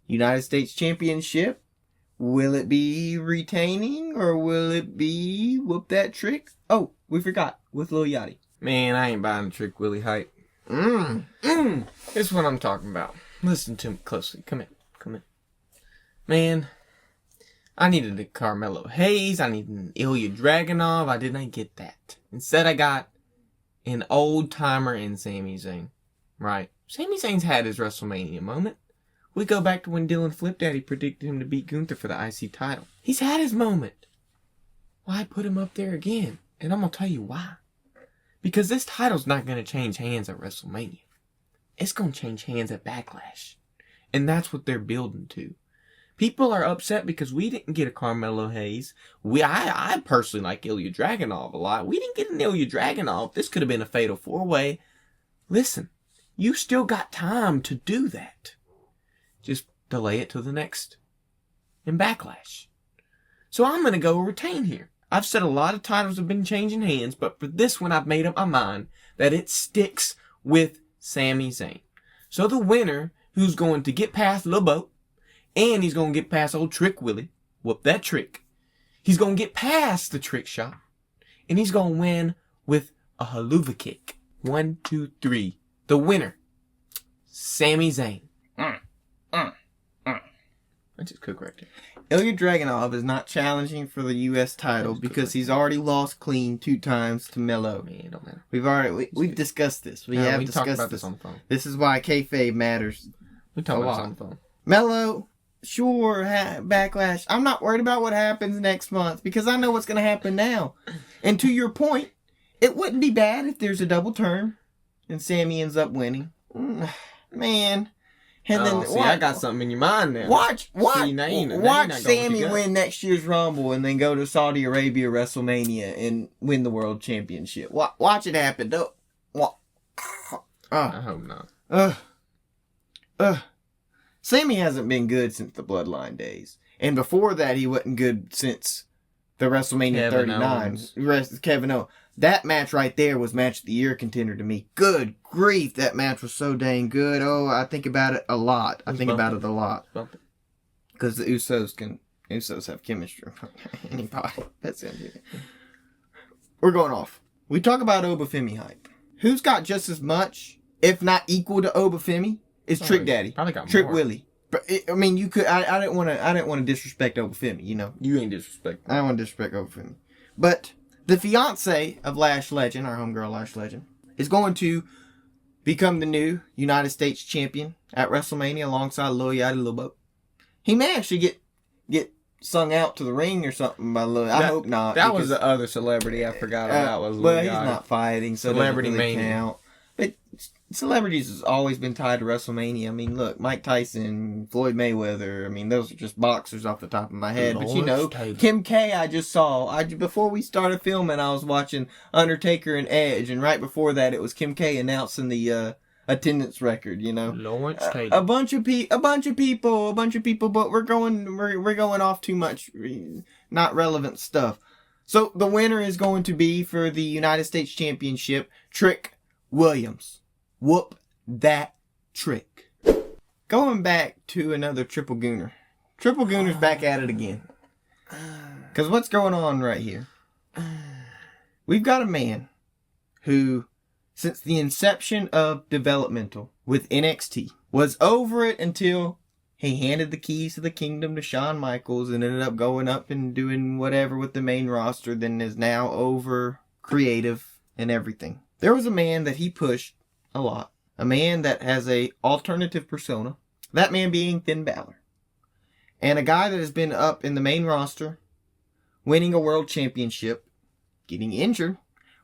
United States Championship, will it be retaining or will it be whoop that Trick? Oh, we forgot, with Lil Yachty. Man, I ain't buying the Trick Willie hype. This is what I'm talking about. Listen to me closely. Come in. Man, I needed a Carmelo Hayes. I needed an Ilya Dragunov. I did not get that. Instead, I got an old timer in Sami Zayn. Right. Sami Zayn's had his WrestleMania moment. We go back to when Dylan Flip Daddy predicted him to beat Gunther for the IC title. He's had his moment. Why put him up there again? And I'm going to tell you why. Because this title's not going to change hands at WrestleMania. It's going to change hands at Backlash. And that's what they're building to. People are upset because we didn't get a Carmelo Hayes. I personally like Ilya Dragunov a lot. We didn't get an Ilya Dragunov. This could have been a fatal 4-way. Listen, you still got time to do that. Just delay it to the next in Backlash. So I'm going to go retain here. I've said a lot of titles have been changing hands, but for this one I've made up my mind that it sticks with Sami Zayn. So the winner, who's going to get past Lil Bo, and he's going to get past old Trick Willie, whoop that Trick. He's going to get past the Trick shot, and he's going to win with a haluva kick. 1, 2, 3. The winner, Sami Zayn. I just cook right there. Ilya Dragunov is not challenging for the U.S. title because he's already lost clean 2 times to Melo. Man, it don't matter. We've discussed this. We have discussed about this on the phone. This is why kayfabe matters. We talk about this on the phone. Melo, sure, Backlash. I'm not worried about what happens next month because I know what's going to happen now. And to your point, it wouldn't be bad if there's a double turn and Sami ends up winning. Man. And then I got something in your mind now. Watch Sami Sami win next year's Rumble and then go to Saudi Arabia WrestleMania and win the World Championship. Watch it happen. I hope not. Sami hasn't been good since the Bloodline days. And before that, he wasn't good since the WrestleMania 39. Kevin Owens. That match right there was match of the year contender to me. Good grief, that match was so dang good. Oh, I think about it a lot. Because the Usos have chemistry. Anybody. That's it. We're going off. We talk about Oba Femi hype. Who's got just as much, if not equal to Oba Femi, is Trick Daddy. Probably got Trick more. Willie. But you could. I didn't want to disrespect Oba Femi. You know. You ain't disrespecting. I don't want to disrespect Oba Femi. But the fiance of Lash Legend, our homegirl Lash Legend, is going to become the new United States champion at WrestleMania alongside Lil Yachty Lil Bo. He may actually get sung out to the ring or something by Lil. I hope not. That was the other celebrity I forgot about. Was Lil well, he's Yachty. not fighting, so Celebrity it doesn't really Mania. count. But celebrities has always been tied to WrestleMania. I mean, look, Mike Tyson, Floyd Mayweather. I mean, those are just boxers off the top of my head. But you know, Kim K. I just saw. Before we started filming, I was watching Undertaker and Edge, and right before that, it was Kim K. announcing the attendance record, you know. Lawrence A Taylor. bunch of people, but we're going off too much not relevant stuff. So the winner is going to be for the United States Championship, Trick Williams. Whoop that trick. Going back to another Triple Gooner. Triple Gooner's back at it again. Because what's going on right here? We've got a man who, since the inception of developmental with NXT, was over it until he handed the keys to the kingdom to Shawn Michaels and ended up going up and doing whatever with the main roster, then is now over creative and everything. There was a man that he pushed a lot. A man that has a alternative persona. That man being Finn Balor. And a guy that has been up in the main roster, winning a world championship, getting injured,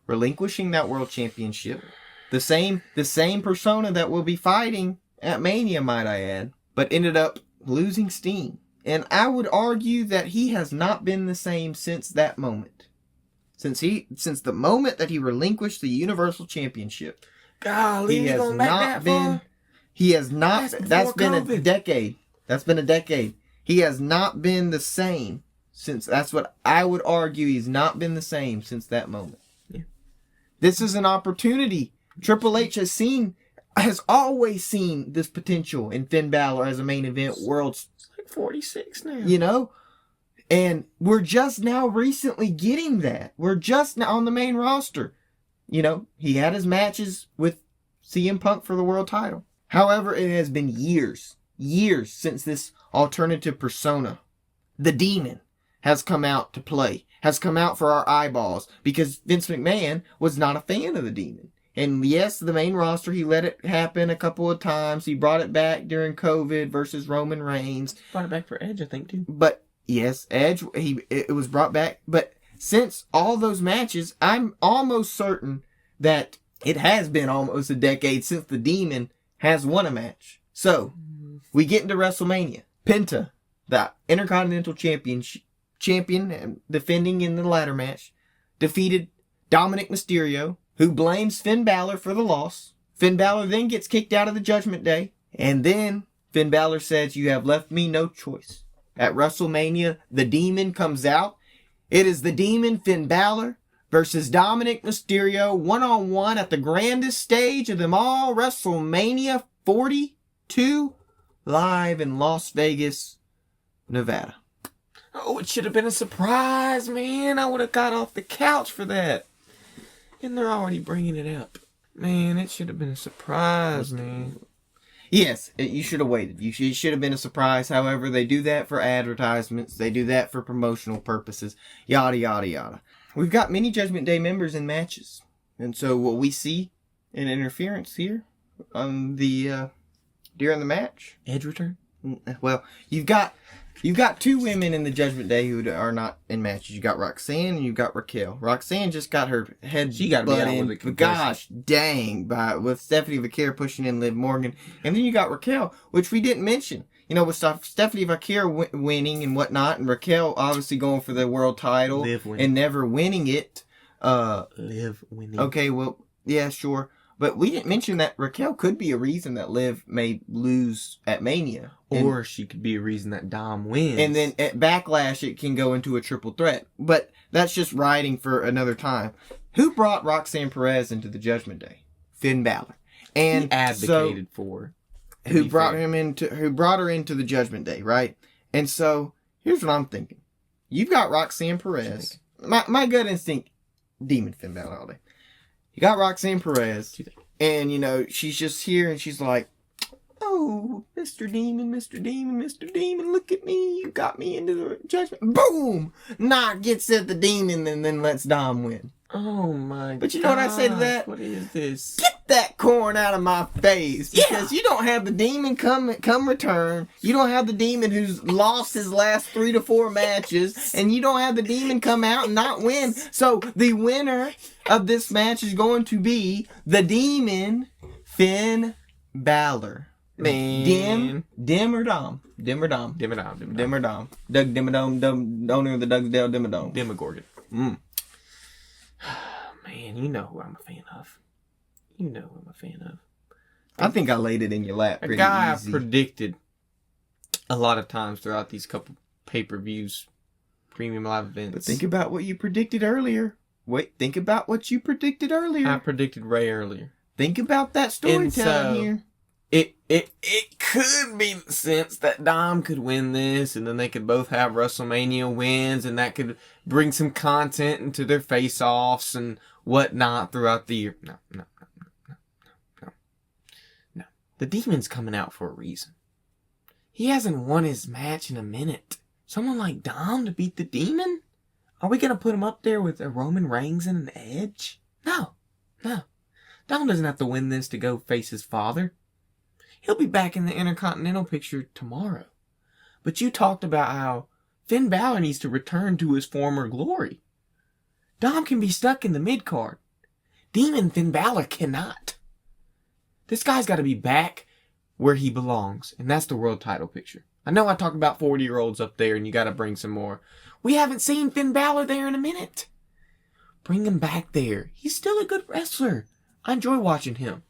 relinquishing that world championship. The same persona that will be fighting at Mania, might I add, but ended up losing steam. And I would argue that he has not been the same since that moment. Since the moment that he relinquished the Universal Championship. Golly, He has going back not that been. far? He has not. That's been a COVID. decade. That's been a decade. He has not been the same since. That's what I would argue. He's not been the same since that moment. Yeah. This is an opportunity. Triple H has always seen this potential in Finn Balor as a main event world. It's like 46 now. You know, and we're just now recently getting that. We're just now on the main roster. You know, he had his matches with CM Punk for the world title. However, it has been years since this alternative persona, the Demon, has come out to play, has come out for our eyeballs, because Vince McMahon was not a fan of the Demon. And yes, the main roster, he let it happen a couple of times. He brought it back during COVID versus Roman Reigns. Brought it back for Edge, I think, too. But yes, Edge, it was brought back. But since all those matches, I'm almost certain that it has been almost a decade since the Demon has won a match. So, we get into WrestleMania. Penta, the Intercontinental champion, defending in the ladder match, defeated Dominic Mysterio, who blames Finn Balor for the loss. Finn Balor then gets kicked out of the Judgment Day. And then Finn Balor says, "You have left me no choice." At WrestleMania, the Demon comes out. It is the Demon, Finn Balor, versus Dominic Mysterio, one-on-one at the grandest stage of them all, WrestleMania 42, live in Las Vegas, Nevada. Oh, it should have been a surprise, man. I would have got off the couch for that. And they're already bringing it up. Man, it should have been a surprise, man. Yes, you should have waited. It should have been a surprise. However, they do that for advertisements. They do that for promotional purposes. Yada, yada, yada. We've got many Judgment Day members in matches. And so what we see in interference here on the during the match. Edge return? Well, you've got two women in the Judgment Day who are not in matches. You got Roxanne and you got Raquel. Roxanne just got her head She got to be out in. with a concussion. Gosh dang, with Stephanie Vaquer pushing in Liv Morgan. And then you got Raquel, which we didn't mention. You know, with Stephanie Vaquer winning and whatnot, and Raquel obviously going for the world title Liv winning. and never winning it. Liv winning. Okay, well, yeah, sure. But we didn't mention that Raquel could be a reason that Liv may lose at Mania. Or she could be a reason that Dom wins. And then at Backlash, it can go into a triple threat. But that's just writing for another time. Who brought Roxanne Perez into the Judgment Day? Finn Balor. And he advocated for. Who brought her into the Judgment Day, right? And so, here's what I'm thinking. You've got Roxanne Perez. My gut instinct, Demon Finn Balor all day. You got Roxanne Perez. And, you know, she's just here and she's like, "Oh, Mr. Demon, Mr. Demon, Mr. Demon, look at me. You got me into the Judgment." Boom! Knock gets at the Demon and then lets Dom win. Oh my god. But you know what I say to that? What is this? Get that corn out of my face. Because you don't have the Demon come return. You don't have the Demon who's lost his last 3 to 4 matches. And you don't have the Demon come out and not win. So the winner of this match is going to be the Demon, Finn Balor. Man. Dim or Dom? Dim or Dom? Dim or Dom. Dim or Dom? Doug Dimmadome, owner of the Dougsdale Dimmadome. Demogorgon. Man, you know who I'm a fan of. I think I laid it in your lap A pretty guy easy. I predicted a lot of times throughout these couple pay-per-views, premium live events. But think about what you predicted earlier. Think about what you predicted earlier. I predicted Ray earlier. Think about that storytelling here. It could be the sense that Dom could win this, and then they could both have WrestleMania wins, and that could bring some content into their face-offs and whatnot throughout the year. No. The Demon's coming out for a reason. He hasn't won his match in a minute. Someone like Dom to beat the Demon? Are we gonna put him up there with a Roman Reigns and an Edge? No. Dom doesn't have to win this to go face his father. He'll be back in the Intercontinental picture tomorrow. But you talked about how Finn Balor needs to return to his former glory. Dom can be stuck in the mid-card. Demon Finn Balor cannot. This guy's got to be back where he belongs, and that's the world title picture. I know I talk about 40-year-olds up there, and you got to bring some more. We haven't seen Finn Balor there in a minute. Bring him back there. He's still a good wrestler. I enjoy watching him.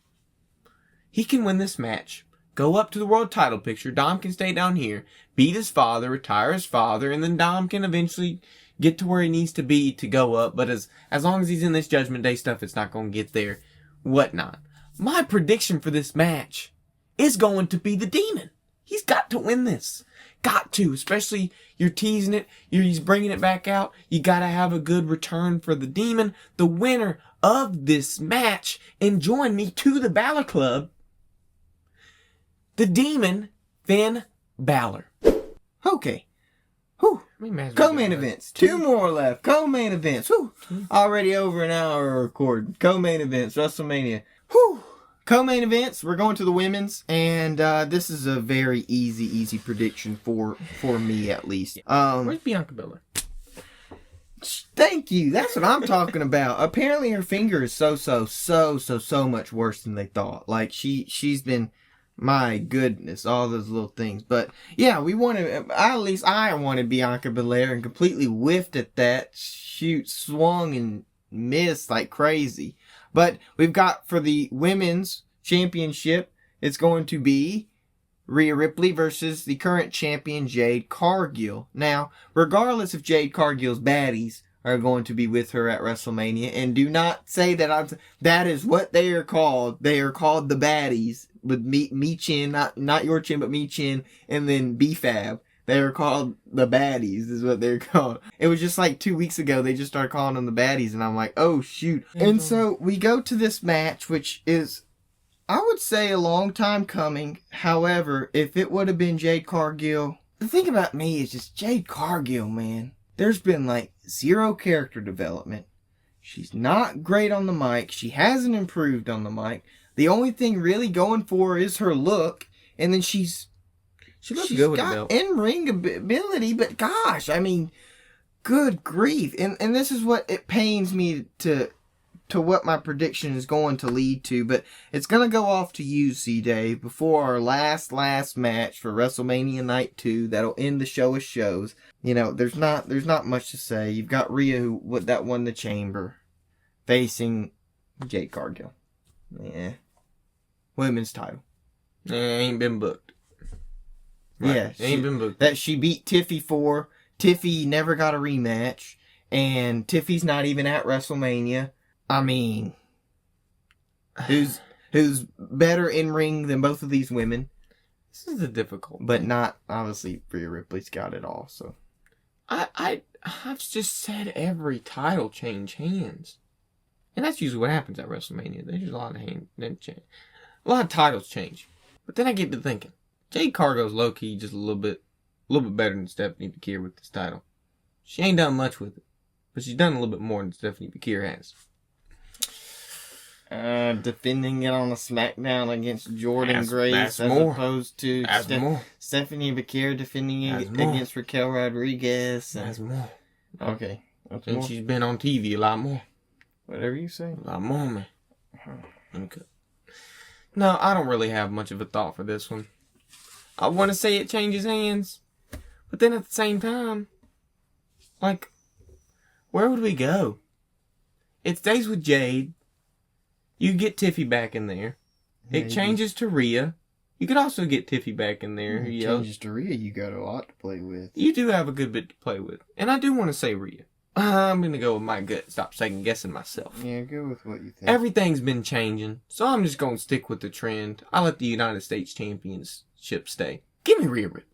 He can win this match, go up to the world title picture, Dom can stay down here, beat his father, retire his father, and then Dom can eventually get to where he needs to be to go up, but as long as he's in this Judgment Day stuff, it's not going to get there. Whatnot. My prediction for this match is going to be the Demon. He's got to win this. Got to. Especially, you're teasing it. He's bringing it back out. You got to have a good return for the Demon. The winner of this match, and join me to the Balor Club, the Demon, Finn Balor. Okay. Whew. Co-main events. 2 more left. Co-main events. Whew. Already over an hour recording. Co-main events. WrestleMania. Whew. Co-main events. We're going to the women's, and this is a very easy prediction for me at least. Where's Bianca Belair? Thank you. That's what I'm talking about. Apparently her finger is so much worse than they thought. Like she's been, my goodness, all those little things. But yeah, at least I wanted Bianca Belair and completely whiffed at that. Shoot, swung and missed like crazy. But we've got for the women's championship, it's going to be Rhea Ripley versus the current champion Jade Cargill. Now, regardless if Jade Cargill's baddies are going to be with her at WrestleMania, and do not say that is what they are called. They are called the baddies with me chin, not your chin, but me chin, and then B-Fab. They are called the baddies, is what they're called. It was just like 2 weeks ago, they just started calling them the baddies, and I'm like, oh shoot. And so we go to this match, which is, I would say, a long time coming. However, if it would have been Jade Cargill, the thing about me is just Jade Cargill, man. There's been like 0 character development. She's not great on the mic. She hasn't improved on the mic. The only thing really going for her is her look, and then she looks good with the belt. In-ring ability, but gosh, I mean, good grief. And this is what it pains me to what my prediction is going to lead to, but it's going to go off to you, C-Dave, before our last match for WrestleMania Night 2 that'll end the show of shows. You know, there's not much to say. You've got Rhea that won the Chamber facing Jade Cargill. Yeah. Women's title. Ain't been booked. Right. Yeah. Ain't been booked. That she beat Tiffy for. Tiffy never got a rematch. And Tiffy's not even at WrestleMania. I mean, who's better in ring than both of these women? This is a difficult, but not obviously Rhea Ripley's got it all. So I've just said every title change hands, and that's usually what happens at WrestleMania. There's a lot of titles change. But then I get to thinking, Jade Cargill's low key just a little bit better than Stephanie Vaquer with this title. She ain't done much with it, but she's done a little bit more than Stephanie Vaquer has. Defending it on a SmackDown against Jordan Grace as more. Opposed to Stephanie Vaquer defending it against Raquel Rodriguez. That's more. Okay. That's and more. She's been on TV a lot more. Whatever you say. A lot more, man. Okay. No, I don't really have much of a thought for this one. I want to say it changes hands, but then at the same time, like, where would we go? It stays with Jade. You get Tiffy back in there. It changes to Rhea. You could also get Tiffy back in there. It changes to Rhea. You got a lot to play with. You do have a good bit to play with. And I do want to say Rhea. I'm going to go with my gut. Stop second guessing myself. Yeah, go with what you think. Everything's been changing, so I'm just going to stick with the trend. I let the United States Championship stay. Give me Rhea Ripley.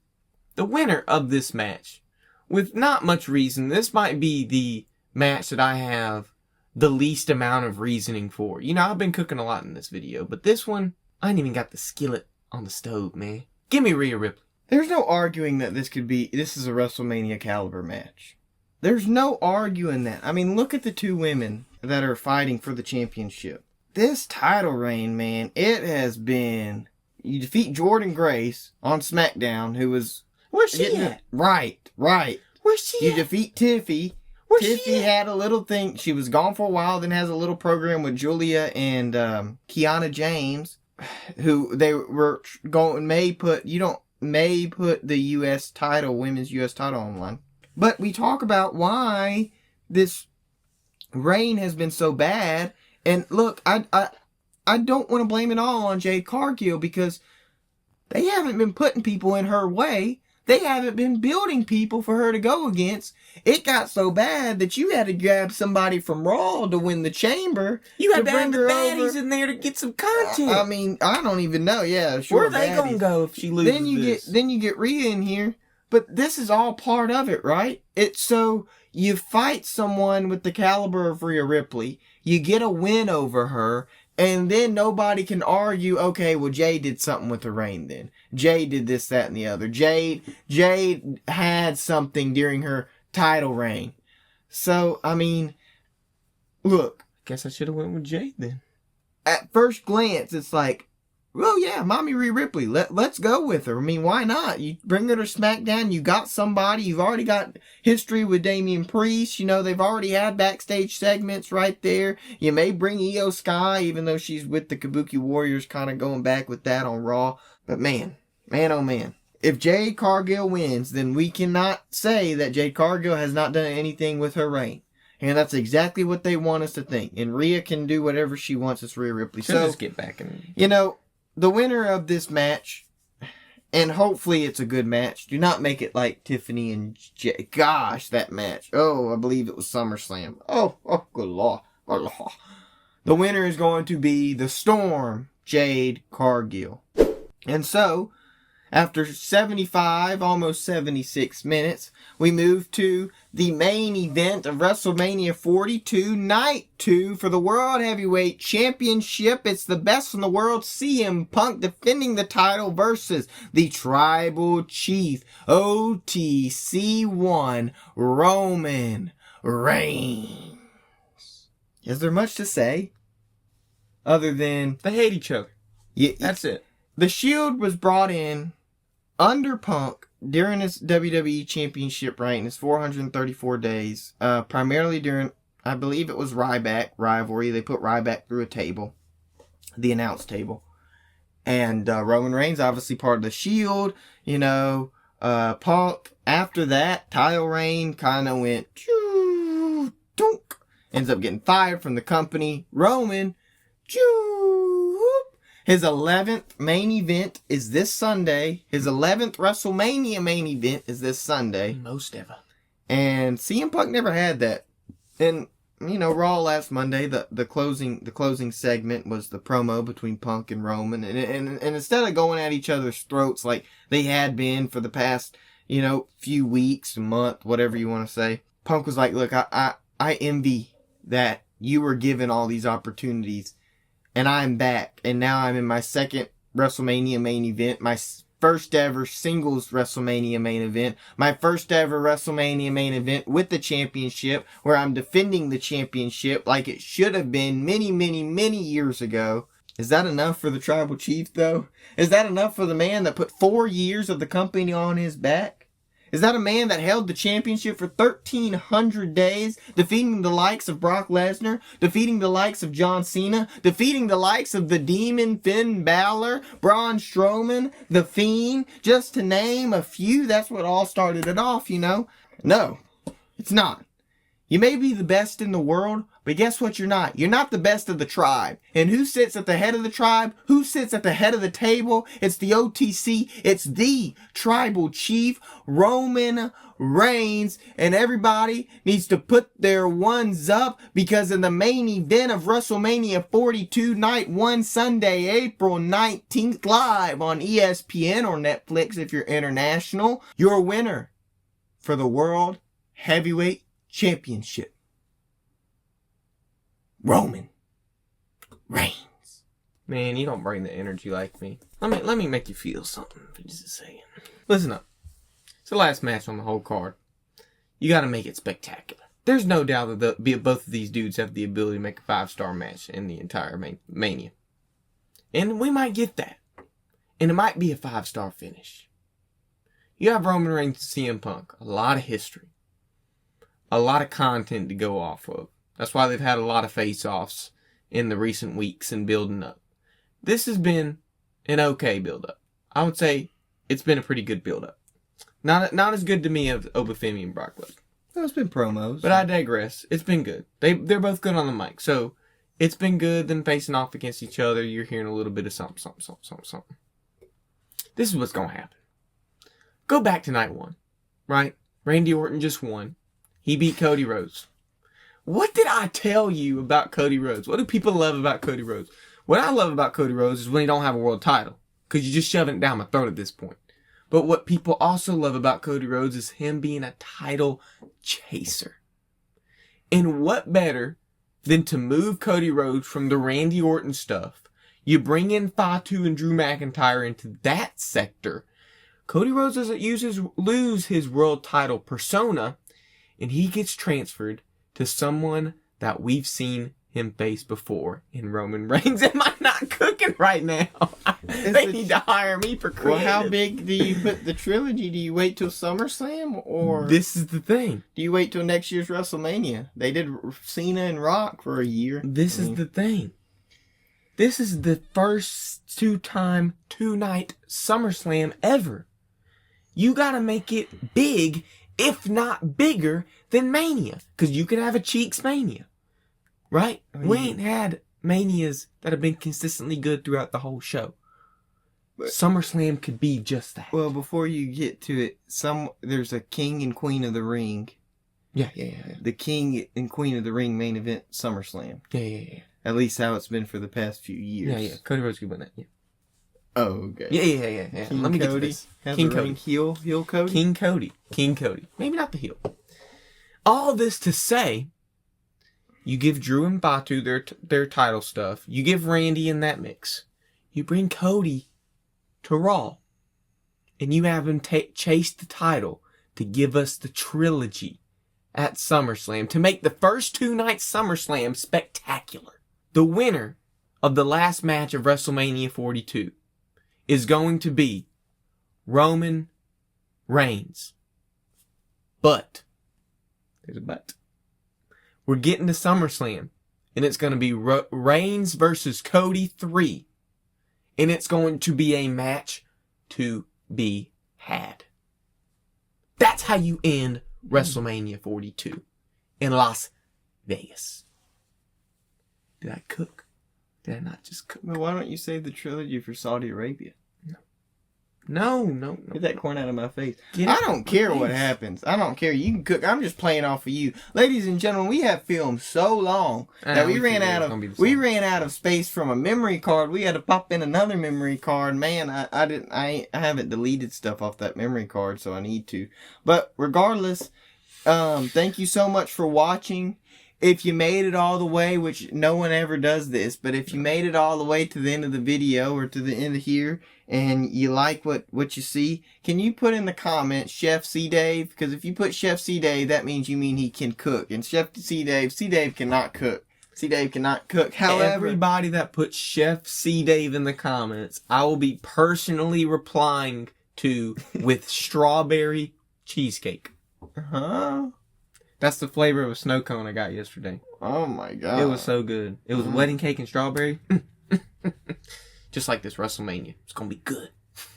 The winner of this match. With not much reason, this might be the match that I have the least amount of reasoning for. You know, I've been cooking a lot in this video, but this one, I ain't even got the skillet on the stove, man. Give me Rhea Ripley. There's no arguing that this is a WrestleMania caliber match. There's no arguing that. I mean, look at the two women that are fighting for the championship. This title reign, man, it has been... You defeat Jordynne Grace on SmackDown, who was... Where's she at? Right. Where's she You at? defeat Tiffy. Where's Tiffy she at? had a little thing. She was gone for a while, then has a little program with Julia and Kiana James, who they were going may put the U.S. title, women's U.S. title online. But we talk about why this reign has been so bad. And look, I don't want to blame it all on Jade Cargill because they haven't been putting people in her way. They haven't been building people for her to go against. It got so bad that you had to grab somebody from Raw to win the chamber. You had to bring have the her baddies over. in there to get some content. I mean, I don't even know. Yeah, sure. Where are they baddies. gonna go if she loses Then you get Rhea in here. But this is all part of it, right? It's so you fight someone with the caliber of Rhea Ripley, you get a win over her, and then nobody can argue, okay, well, Jade did something with the reign then. Jade did this, that, and the other. Jade had something during her title reign. So, I mean, look. Guess I should have went with Jade then. At first glance, it's like, well, yeah, Mommy Rhea Ripley. Let's go with her. I mean, why not? You bring her to SmackDown. You got somebody. You've already got history with Damian Priest. You know, they've already had backstage segments right there. You may bring Io Sky, even though she's with the Kabuki Warriors, kind of going back with that on Raw. But man, oh man. If Jade Cargill wins, then we cannot say that Jade Cargill has not done anything with her reign. And that's exactly what they want us to think. And Rhea can do whatever she wants. It's Rhea Ripley. So just get back in. You know, the winner of this match, and hopefully it's a good match. Do not make it like Tiffany and Jay. Gosh, that match. Oh, I believe it was SummerSlam. Oh, good Lord. Oh, Lord. The winner is going to be the Storm, Jade Cargill. And so, after 75, almost 76 minutes, we move to the main event of WrestleMania 42, Night 2 for the World Heavyweight Championship. It's the best in the world, CM Punk defending the title versus the Tribal Chief, OTC1, Roman Reigns. Is there much to say? Other than... They hate each other. That's it. The Shield was brought in under Punk during his WWE Championship reign, his 434 days, primarily during, I believe it was Ryback rivalry. They put Ryback through a table, the announce table. And Roman Reigns, obviously part of the Shield, you know, Punk. After that, title reign kind of went, dunk, ends up getting fired from the company. Roman, his 11th main event is this Sunday. His 11th WrestleMania main event is this Sunday. Most ever. And CM Punk never had that. And, you know, Raw last Monday, the closing segment was the promo between Punk and Roman. And instead of going at each other's throats like they had been for the past, you know, few weeks, a month, whatever you want to say, Punk was like, look, I envy that you were given all these opportunities. And I'm back, and now I'm in my second WrestleMania main event, my first ever singles WrestleMania main event, my first ever WrestleMania main event with the championship, where I'm defending the championship like it should have been many, many, many years ago. Is that enough for the Tribal Chief, though? Is that enough for the man that put 4 years of the company on his back? Is that a man that held the championship for 1,300 days, defeating the likes of Brock Lesnar, defeating the likes of John Cena, defeating the likes of the Demon Finn Balor, Braun Strowman, The Fiend, just to name a few? That's what all started it off, you know? No, it's not. You may be the best in the world, but guess what you're not? You're not the best of the tribe. And who sits at the head of the tribe? Who sits at the head of the table? It's the OTC. It's the tribal chief, Roman Reigns. And everybody needs to put their ones up, because in the main event of WrestleMania 42, Night 1, Sunday, April 19th, live on ESPN or Netflix if you're international, your winner for the World Heavyweight Championship, Roman Reigns. Man, you don't bring the energy like me. Let me make you feel something for just a second. Listen up. It's the last match on the whole card. You gotta make it spectacular. There's no doubt that both of these dudes have the ability to make a 5-star match in the entire Mania. And we might get that. And it might be a 5-star finish. You have Roman Reigns and CM Punk. A lot of history. A lot of content to go off of. That's why they've had a lot of face-offs in the recent weeks and building up. This has been an okay build-up. I would say it's been a pretty good build-up. Not as good to me as Femi and Brock Lesnar. Well, it's been promos. But I digress. It's been good. They're both good on the mic. So it's been good. Them facing off against each other. You're hearing a little bit of something. This is what's going to happen. Go back to night 1. Right? Randy Orton just won. He beat Cody Rhodes. What did I tell you about Cody Rhodes? What do people love about Cody Rhodes? What I love about Cody Rhodes is when he don't have a world title. Because you're just shoving it down my throat at this point. But what people also love about Cody Rhodes is him being a title chaser. And what better than to move Cody Rhodes from the Randy Orton stuff? You bring in Fatu and Drew McIntyre into that sector. Cody Rhodes doesn't lose his world title persona. And he gets transferred to someone that we've seen him face before in Roman Reigns. Am I not cooking right now? They need to hire me for creative. Well, how big do you put the trilogy? Do you wait till SummerSlam, or this is the thing? Do you wait till next year's WrestleMania? They did Cena and Rock for a year. This is the thing. This is the first two-night SummerSlam ever. You gotta make it big, if not bigger than Mania. Because you can have a Cheeks Mania. Right? We ain't had Manias that have been consistently good throughout the whole show. But SummerSlam could be just that. Well, before you get to it, there's a King and Queen of the Ring. Yeah. The King and Queen of the Ring main event SummerSlam. Yeah. At least how it's been for the past few years. Yeah. Cody Rhodes could win that. Yeah. Oh, okay. Yeah. King Let me get to Cody this. has King the Cody. ring heel Cody? King Cody. Maybe not the heel. All this to say, you give Drew and Fatu their title stuff. You give Randy in that mix. You bring Cody to Raw. And you have him chase the title to give us the trilogy at SummerSlam. To make the first 2-night SummerSlam spectacular. The winner of the last match of WrestleMania 42 is going to be Roman Reigns. But, there's a but. We're getting to SummerSlam, and it's going to be Reigns versus Cody 3. And it's going to be a match to be had. That's how you end WrestleMania 42 in Las Vegas. Did I cook? Did I not just cook? Well, why don't you save the trilogy for Saudi Arabia? No. Get that corn out of my face. I don't care what happens. I don't care. You can cook. I'm just playing off of you. Ladies and gentlemen, we have filmed so long that we ran out of space from a memory card. We had to pop in another memory card. Man, I haven't deleted stuff off that memory card, so I need to. But regardless, thank you so much for watching. If you made it all the way, which no one ever does this, but if you made it all the way to the end of the video or to the end of here and you like what you see, can you put in the comments Chef C Dave? Because if you put Chef C Dave, that means you mean he can cook. And Chef C Dave cannot cook. C Dave cannot cook. However, everybody that puts Chef C Dave in the comments, I will be personally replying to with strawberry cheesecake. Huh? That's the flavor of a snow cone I got yesterday. Oh my god. It was so good. It was wedding cake and strawberry. Just like this WrestleMania. It's going to be good.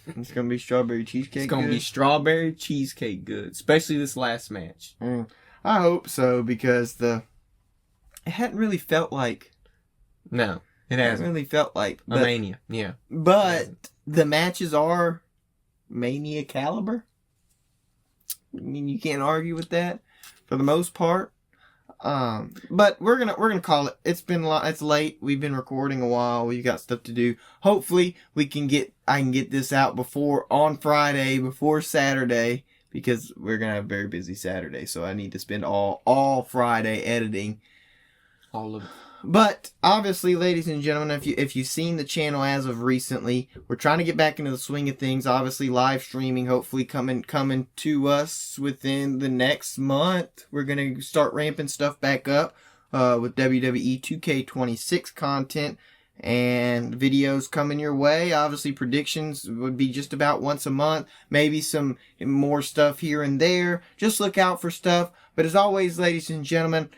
It's going to be strawberry cheesecake It's going to be strawberry cheesecake good. Especially this last match. I hope so, because it hadn't really felt like. No, it It hasn't. really felt like. A Mania, yeah. But the matches are Mania caliber. I mean, you can't argue with that for the most part. But we're gonna call it. It's late. We've been recording a while. We've got stuff to do. Hopefully, I can get this out on Friday, before Saturday, because we're gonna have a very busy Saturday. So I need to spend all Friday editing. All of it. But obviously, ladies and gentlemen, if you've seen the channel as of recently, we're trying to get back into the swing of things. Obviously, live streaming, hopefully coming to us within the next month. We're gonna start ramping stuff back up with WWE 2K26 content and videos coming your way. Obviously, predictions would be just about once a month. Maybe some more stuff here and there. Just look out for stuff. But as always, ladies and gentlemen,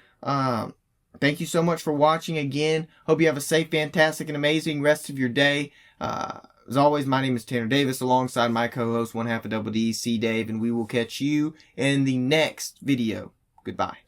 thank you so much for watching again. Hope you have a safe, fantastic, and amazing rest of your day. As always, my name is Tanner Davis, alongside my co-host, one half of Double D, C Dave, and we will catch you in the next video. Goodbye.